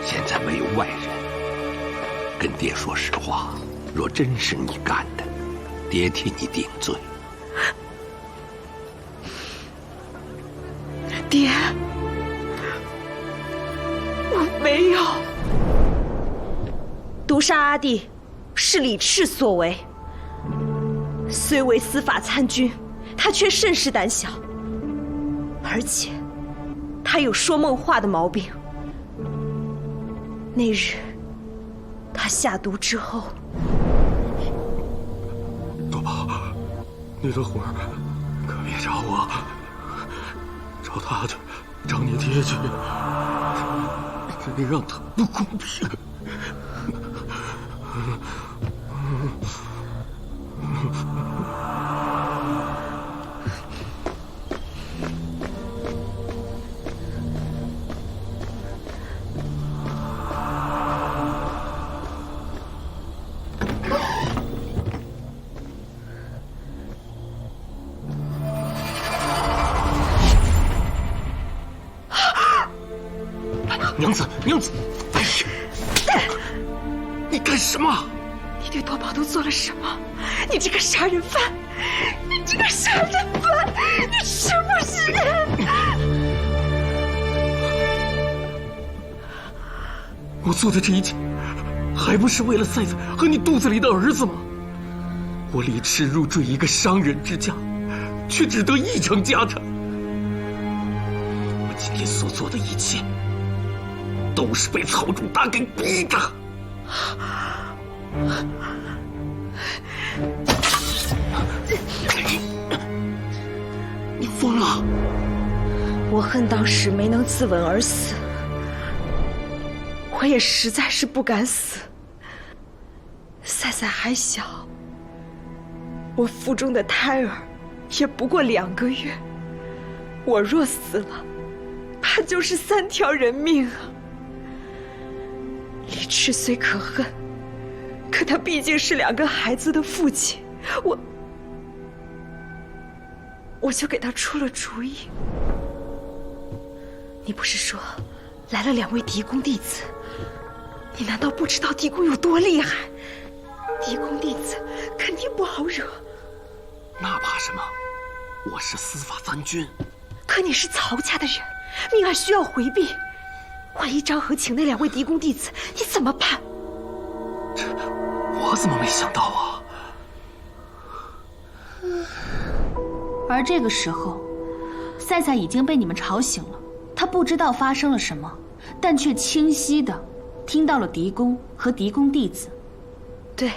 现在没有外人，跟爹说实话，若真是你干的，爹替你顶罪。爹，我没有。毒杀阿弟是李炽所为，虽为司法参军，他却甚是胆小，而且他有说梦话的毛病。那日他下毒之后，多宝，你的魂儿可别找我，找他去，找你爹去，这让他不公平。娘子，娘子，哎呀，你干什么？你对多宝都做了什么？你这个杀人犯！你这个杀人犯！你是不是？我做的这一切，还不是为了赛赛和你肚子里的儿子吗？我李炽入赘一个商人之家，却只得1成家产。我今天所做的一切，都是被曹仲达给逼的。你疯了！我恨当时没能自刎而死，我也实在是不敢死。赛赛还小，我腹中的胎儿也不过2个月，我若死了，怕就是3条人命啊！李炽虽可恨，可他毕竟是2个孩子的父亲，我就给他出了主意。你不是说来了2位嫡公弟子？你难道不知道嫡公有多厉害？嫡公弟子肯定不好惹。那怕什么？我是司法参军。可你是曹家的人，命案需要回避。万一张和请那2位嫡公弟子，你怎么办？这我怎么没想到啊？而这个时候，赛赛已经被你们吵醒了。他不知道发生了什么，但却清晰地听到了嫡公和嫡公弟子。对，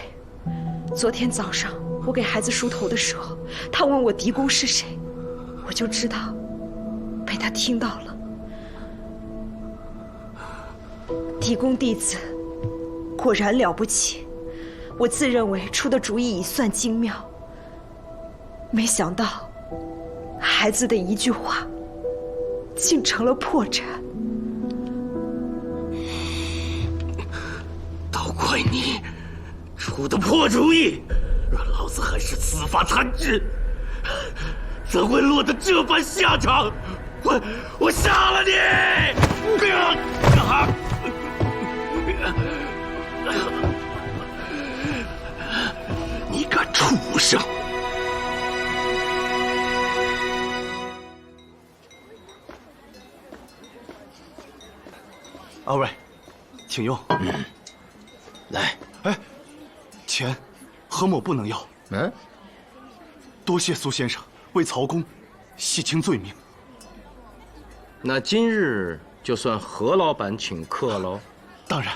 昨天早上我给孩子梳头的时候，他问我嫡公是谁，我就知道被他听到了。嫡公弟子果然了不起，我自认为出的主意已算精妙，没想到孩子的一句话竟成了破绽。都怪你出的破主意，若老子还是司法参军，怎会落得这般下场？我杀了你！你个畜生！二位，请用。来，哎，钱，何某不能要。多谢苏先生为曹公洗清罪名。那今日就算何老板请客喽。当然。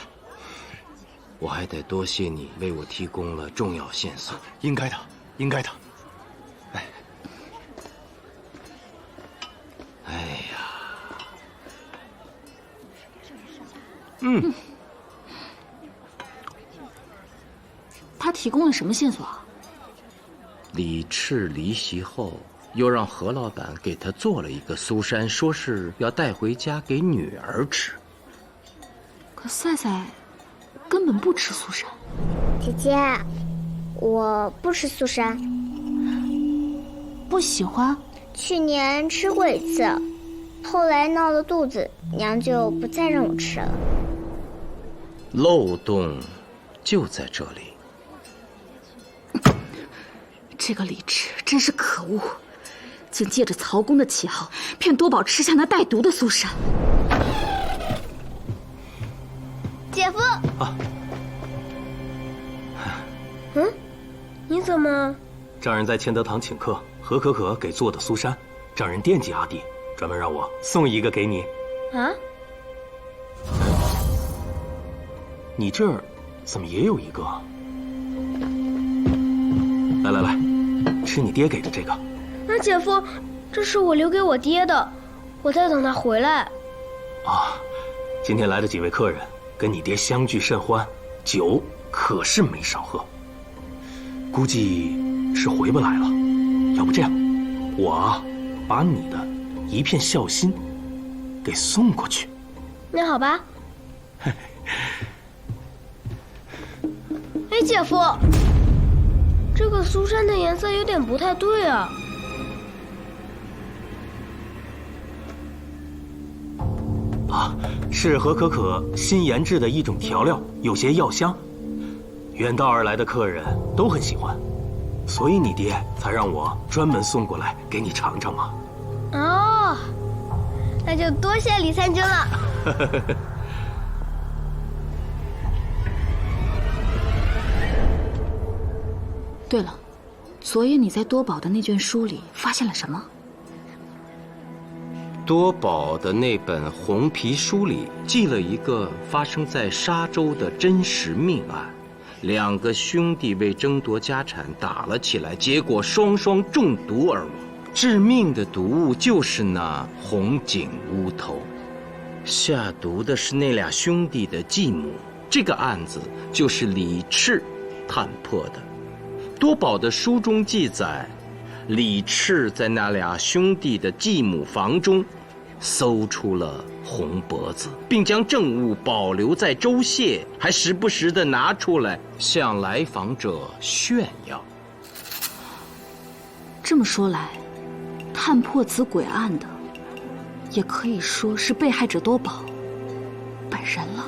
我还得多谢你为我提供了重要线索。应该的，应该的。哎呀，他提供了什么线索啊？李炽离席后，又让何老板给他做了一个苏珊，说是要带回家给女儿吃。可赛赛根本不吃苏珊。姐姐，我不吃苏珊。不喜欢？去年吃过一次，后来闹了肚子，娘就不再让我吃了。漏洞就在这里。这个李治真是可恶，竟借着曹公的旗号骗多宝吃下那带毒的苏珊。姐夫。啊。你怎么？丈人在乾德堂请客，何可可给做的苏珊，丈人惦记阿弟，专门让我送一个给你。啊？你这儿怎么也有一个？来来来，吃你爹给的这个。那姐夫，这是我留给我爹的，我在等他回来。啊，今天来的几位客人跟你爹相聚甚欢，酒可是没少喝。估计是回不来了，要不这样，我把你的一片孝心给送过去。那好吧。哎，姐夫，这个苏珊的颜色有点不太对啊。啊，是何可可新研制的一种调料，有些药香。远道而来的客人都很喜欢，所以你爹才让我专门送过来给你尝尝嘛。哦，那就多谢李三军了。对了，昨夜你在多宝的那卷书里发现了什么？多宝的那本红皮书里记了一个发生在沙州的真实命案。2个兄弟为争夺家产打了起来，结果双双中毒而亡。致命的毒物就是那红景乌头，下毒的是那俩兄弟的继母。这个案子就是李赤探破的。多宝的书中记载，李赤在那俩兄弟的继母房中搜出了红脖子，并将证物保留在州械，还时不时地拿出来向来访者炫耀。这么说来，探破此诡案的，也可以说是被害者多宝本人了。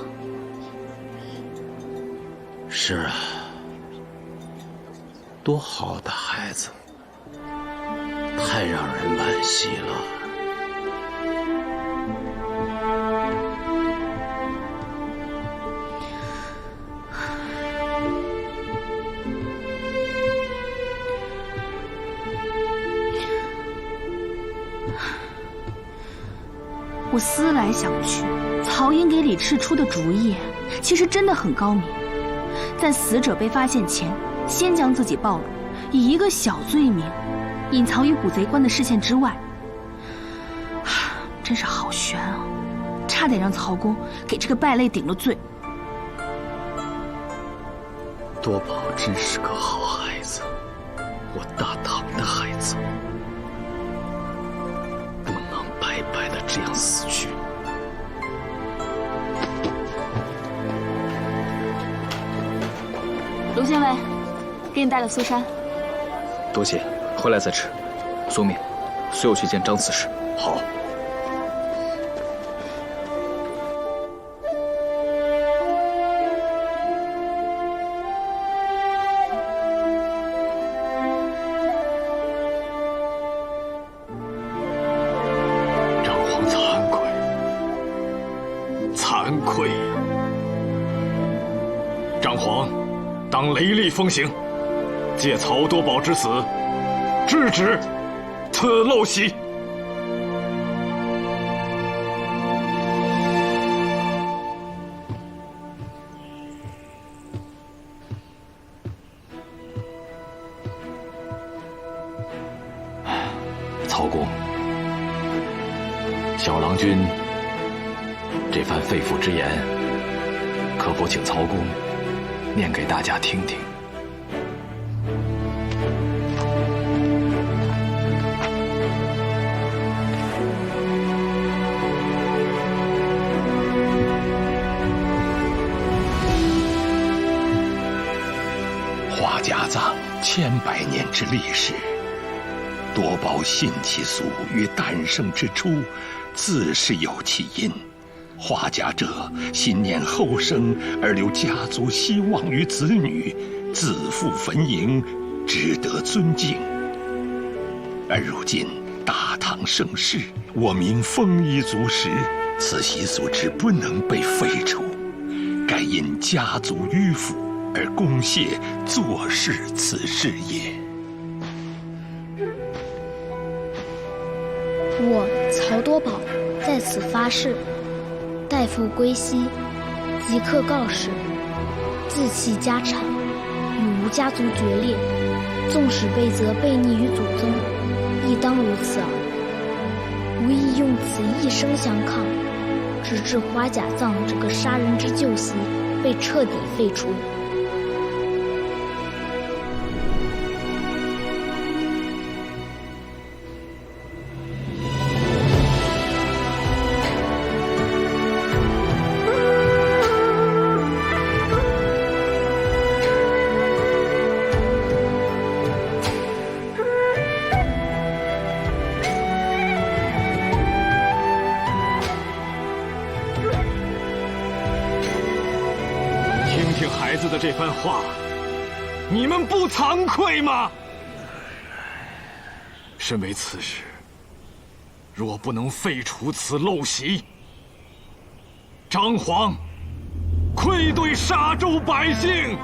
是啊，多好的孩子，太让人惋惜了。我思来想去，曹寅给李赤出的主意其实真的很高明，在死者被发现前，先将自己暴露，以一个小罪名隐藏于捕贼官的视线之外。真是好悬啊，差点让曹公给这个败类顶了罪。多宝真是个好孩子，我大唐的孩子，不能白白的这样死去。卢县尉，给你带了苏珊。多谢，回来再吃。苏敏，随我去见张刺史。好。惭愧呀！张皇，当雷厉风行，借曹多宝之死，制止此陋习。曹公，小郎君这番肺腑之言，可否请曹公念给大家听听？花甲藏千百年之历史，多宝信其俗于诞生之初，自是有其因。花甲者心念后生而留家族希望于子女，自负坟茔，值得尊敬。而如今大唐盛世，我民丰衣足食，此习俗之不能被废除，该因家族迂腐而公谢坐视此事也。我曹多宝在此发誓，代父归西，即刻告示，自弃家产，与吴家族决裂。纵使被责背逆于祖宗，亦当如此耳。无意用此一生相抗，直至花甲藏这个杀人之旧习被彻底废除。孩子的这番话，你们不惭愧吗？身为刺史，若不能废除此陋习，张皇愧对沙州百姓。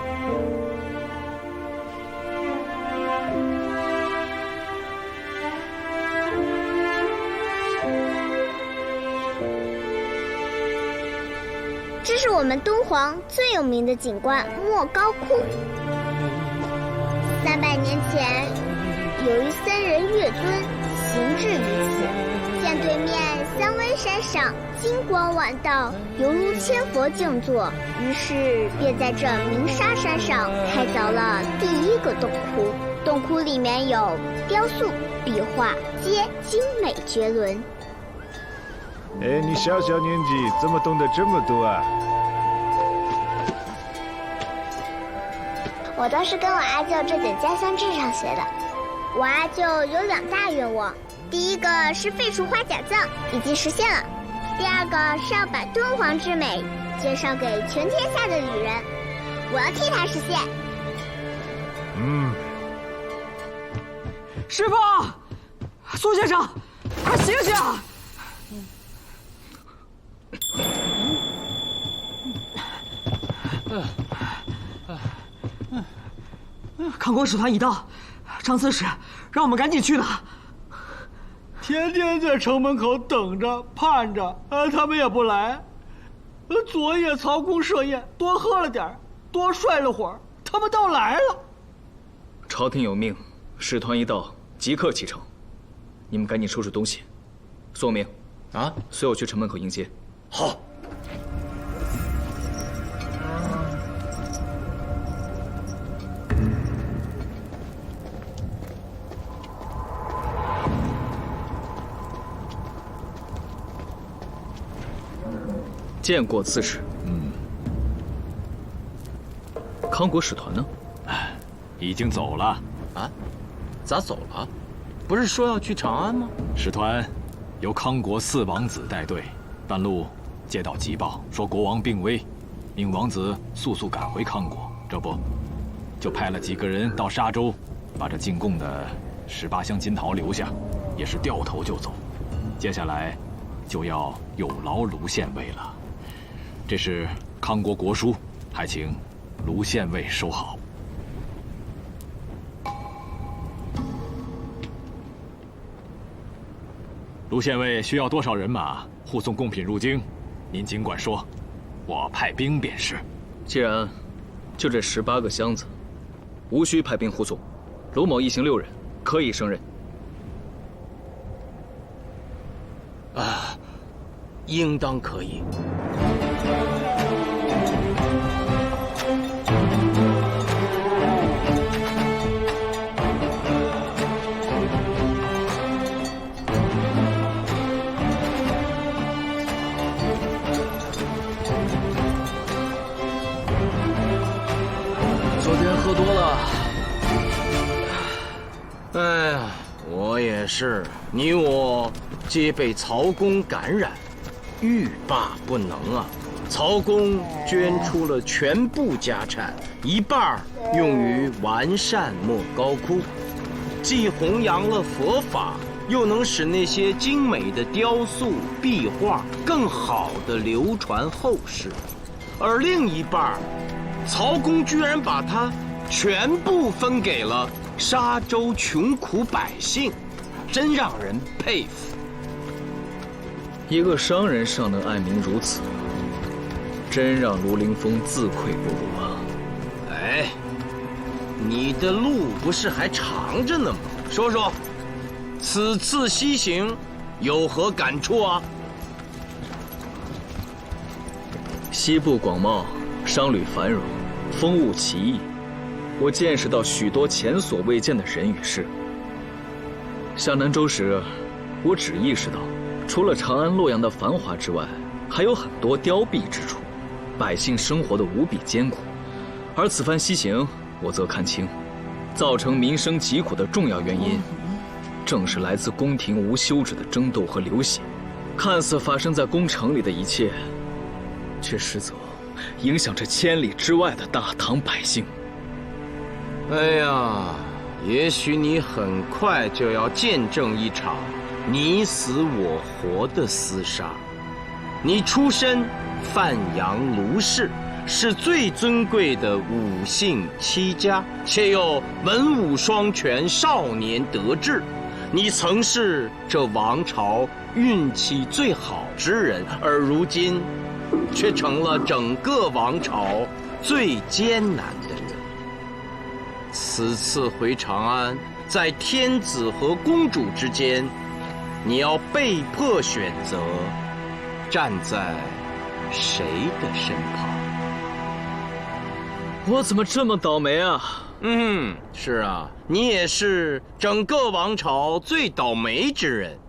这是我们敦煌最有名的景观莫高窟。300年前，有一僧人月尊行至于此，见对面香薇山上金光万道，犹如千佛静坐，于是便在这鸣沙山上开凿了第一个洞窟。洞窟里面有雕塑、壁画，皆精美绝伦。哎，你小小年纪怎么懂得这么多啊？我都是跟我阿舅这点家乡志上学的。我阿舅有2大愿望，第一个是废除花甲藏，已经实现了；第二个是要把敦煌之美介绍给全天下的旅人，我要替他实现。师傅，苏先生，快醒醒！康国使团已到，张刺史让我们赶紧去呢。天天在城门口等着盼着，他们也不来。昨夜曹公设宴，多喝了点，多睡了会儿，他们倒来了。朝廷有命，使团一到即刻启程。你们赶紧收拾东西。宋明，随我去城门口迎接。好。见过刺史。康国使团呢？已经走了。啊？咋走了？不是说要去长安吗？使团由康国4王子带队，半路接到急报，说国王病危，命王子速速赶回康国。这不，就派了几个人到沙州，把这进贡的18箱金桃留下，也是掉头就走。接下来就要有劳卢县尉了。这是康国国书，还请卢县尉收好。卢县尉需要多少人马护送贡品入京？您尽管说，我派兵便是。既然就这18个箱子，无需派兵护送，卢某一行6人可以胜任。应当可以。昨天喝多了，哎呀，我也是，你我皆被曹公感染，欲罢不能啊！曹公捐出了全部家产，一半用于完善莫高窟，既弘扬了佛法，又能使那些精美的雕塑、壁画更好地流传后世。而另一半，曹公居然把它全部分给了沙州穷苦百姓，真让人佩服。一个商人尚能爱民如此，真让卢凌风自愧不如啊！哎，你的路不是还长着呢吗？说说，此次西行有何感触啊？西部广袤，商旅繁荣，风物奇异，我见识到许多前所未见的人与事。下南州时，我只意识到，除了长安、洛阳的繁华之外，还有很多凋敝之处，百姓生活的无比艰苦。而此番西行，我则看清，造成民生疾苦的重要原因，正是来自宫廷无休止的争斗和流血。看似发生在宫城里的一切，却实则影响着千里之外的大唐百姓。哎呀，也许你很快就要见证一场你死我活的厮杀。你出身范阳卢氏，是最尊贵的武姓戚家，却又文武双全，少年得志。你曾是这王朝运气最好之人，而如今却成了整个王朝最艰难的人。此次回长安，在天子和公主之间，你要被迫选择站在谁的身旁？我怎么这么倒霉啊？是啊，你也是整个王朝最倒霉之人。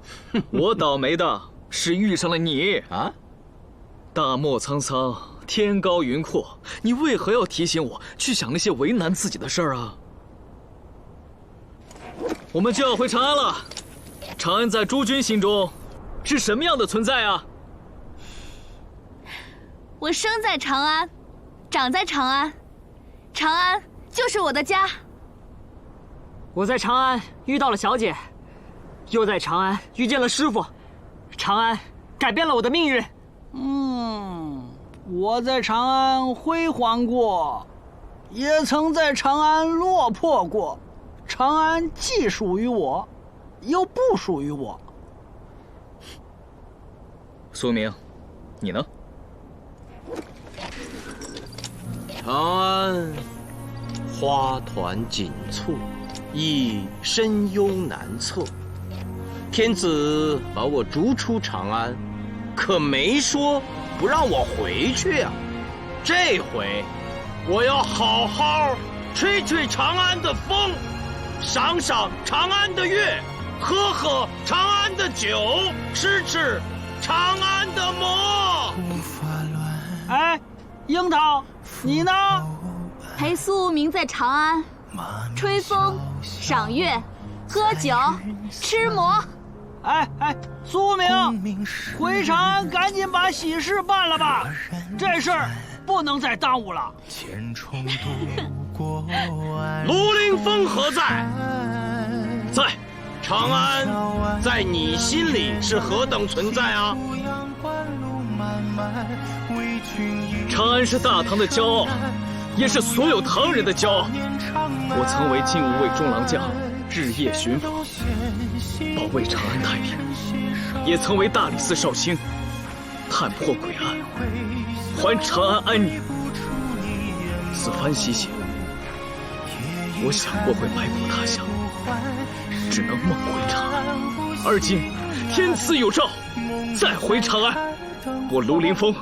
我倒霉的是遇上了你啊！大漠苍苍，天高云阔，你为何要提醒我去想那些为难自己的事儿啊？我们就要回长安了，长安在诸君心中是什么样的存在啊？我生在长安，长在长安，长安就是我的家。我在长安遇到了小姐，又在长安遇见了师傅，长安改变了我的命运。我在长安辉煌过，也曾在长安落魄过。长安既属于我，又不属于我。苏明，你呢？长安花团锦簇，亦深幽难测。天子把我逐出长安，可没说不让我回去呀。这回我要好好吹吹长安的风，赏赏长安的月，喝喝长安的酒，吃吃长安的馍。哎，樱桃，你呢？陪苏无名在长安，吹风、赏月、喝酒、吃馍。哎，苏无名，回长安赶紧把喜事办了吧，这事儿不能再耽误了。卢凌风何在？在。长安在你心里是何等存在啊？长安是大唐的骄傲，也是所有唐人的骄傲。我曾为禁武卫中郎将，日夜巡访，保卫长安太平；也曾为大理寺少卿，探破诡案，还长安安宁。此番西行，我想过会埋骨他乡，只能梦回长安。而今天赐有诏，再回长安，我卢凌风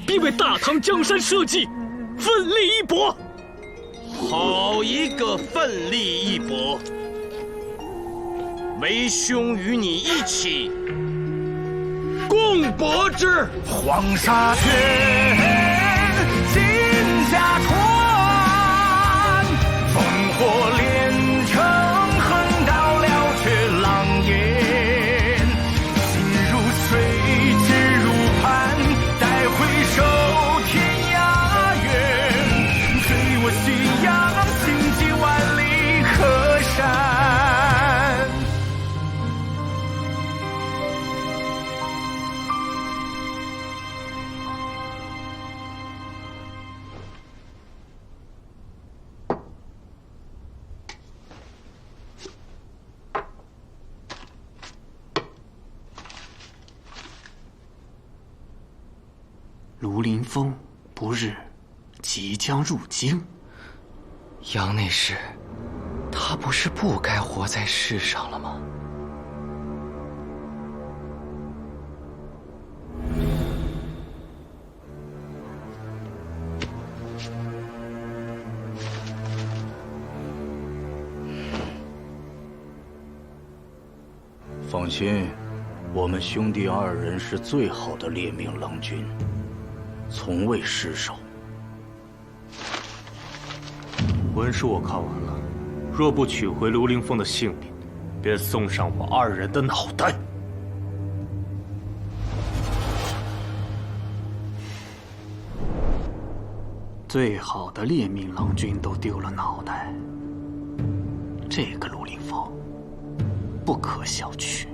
必为大唐江山社稷奋力一搏。好一个奋力一搏！为兄与你一起共搏之。黄沙卷，金甲穿，烽火连城，横刀庐陵峰不日即将入京。杨内侍，他不是不该活在世上了吗？放心，我们兄弟二人是最好的列命郎君，从未失手。文书我看完了，若不取回庐陵峰的性命，便送上我二人的脑袋。最好的列命郎君都丢了脑袋，这个庐陵峰不可小觑。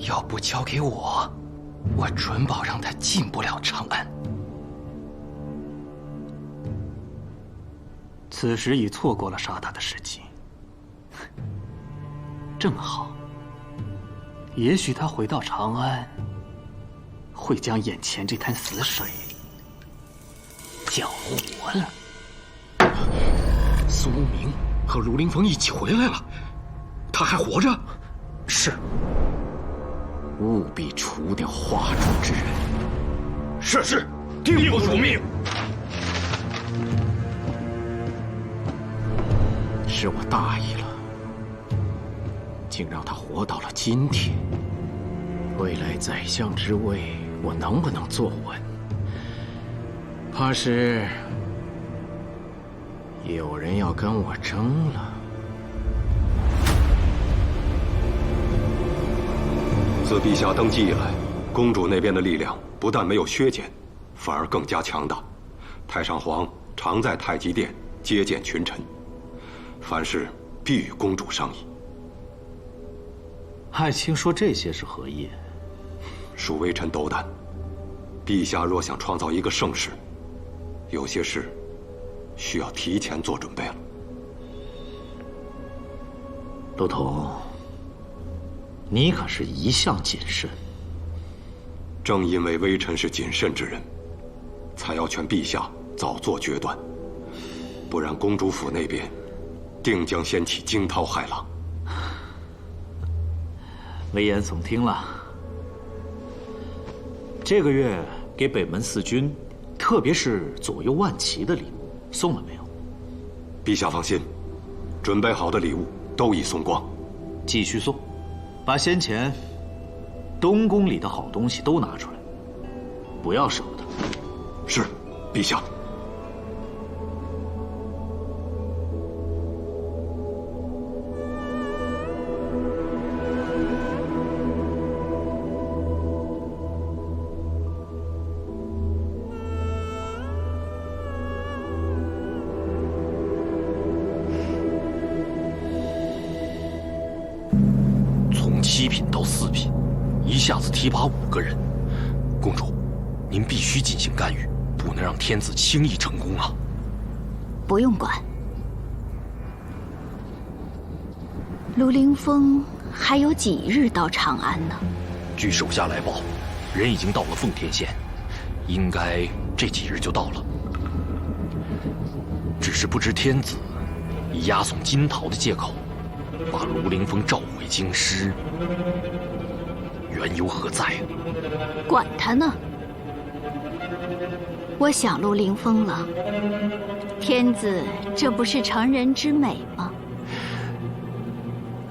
要不交给我，我准保让他进不了长安。此时已错过了杀他的时机。正好，也许他回到长安，会将眼前这滩死水搅活了。苏无名和庐陵峰一起回来了，他还活着？是。务必除掉画中之人。是，定不署命。是我大意了，竟让他活到了今天。未来宰相之位，我能不能坐稳？怕是有人要跟我争了。自陛下登基以来，公主那边的力量不但没有削减，反而更加强大。太上皇常在太极殿接见群臣，凡事必与公主商议。爱卿说这些是何意？恕微臣斗胆。陛下若想创造一个盛世，有些事需要提前做准备了。陆统，你可是一向谨慎。正因为微臣是谨慎之人，才要劝陛下早做决断，不然公主府那边定将掀起惊涛骇浪。危言耸听了。这个月给北门四军，特别是左右万骑的礼物送了没有？陛下放心，准备好的礼物都已送光。继续送，把先前东宫里的好东西都拿出来，不要舍不得。是，陛下。从7品到4品，一下子提拔5个人。公主，您必须进行干预，不能让天子轻易成功啊！不用管。庐陵峰还有几日到长安呢？据手下来报，人已经到了奉天县，应该这几日就到了。只是不知天子以押送金桃的借口，把庐陵峰召回京师，缘由何在？管他呢！我想庐陵峰了，天子这不是成人之美吗？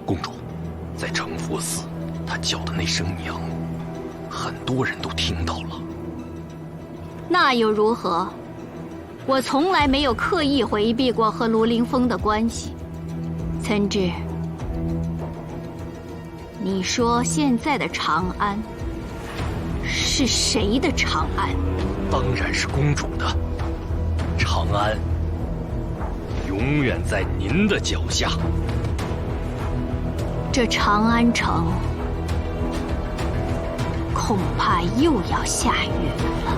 公主，在承佛寺，她叫的那声娘，很多人都听到了。那又如何？我从来没有刻意回避过和庐陵峰的关系。岑挚，你说现在的长安是谁的长安？当然是公主的。长安永远在您的脚下。这长安城恐怕又要下雨了。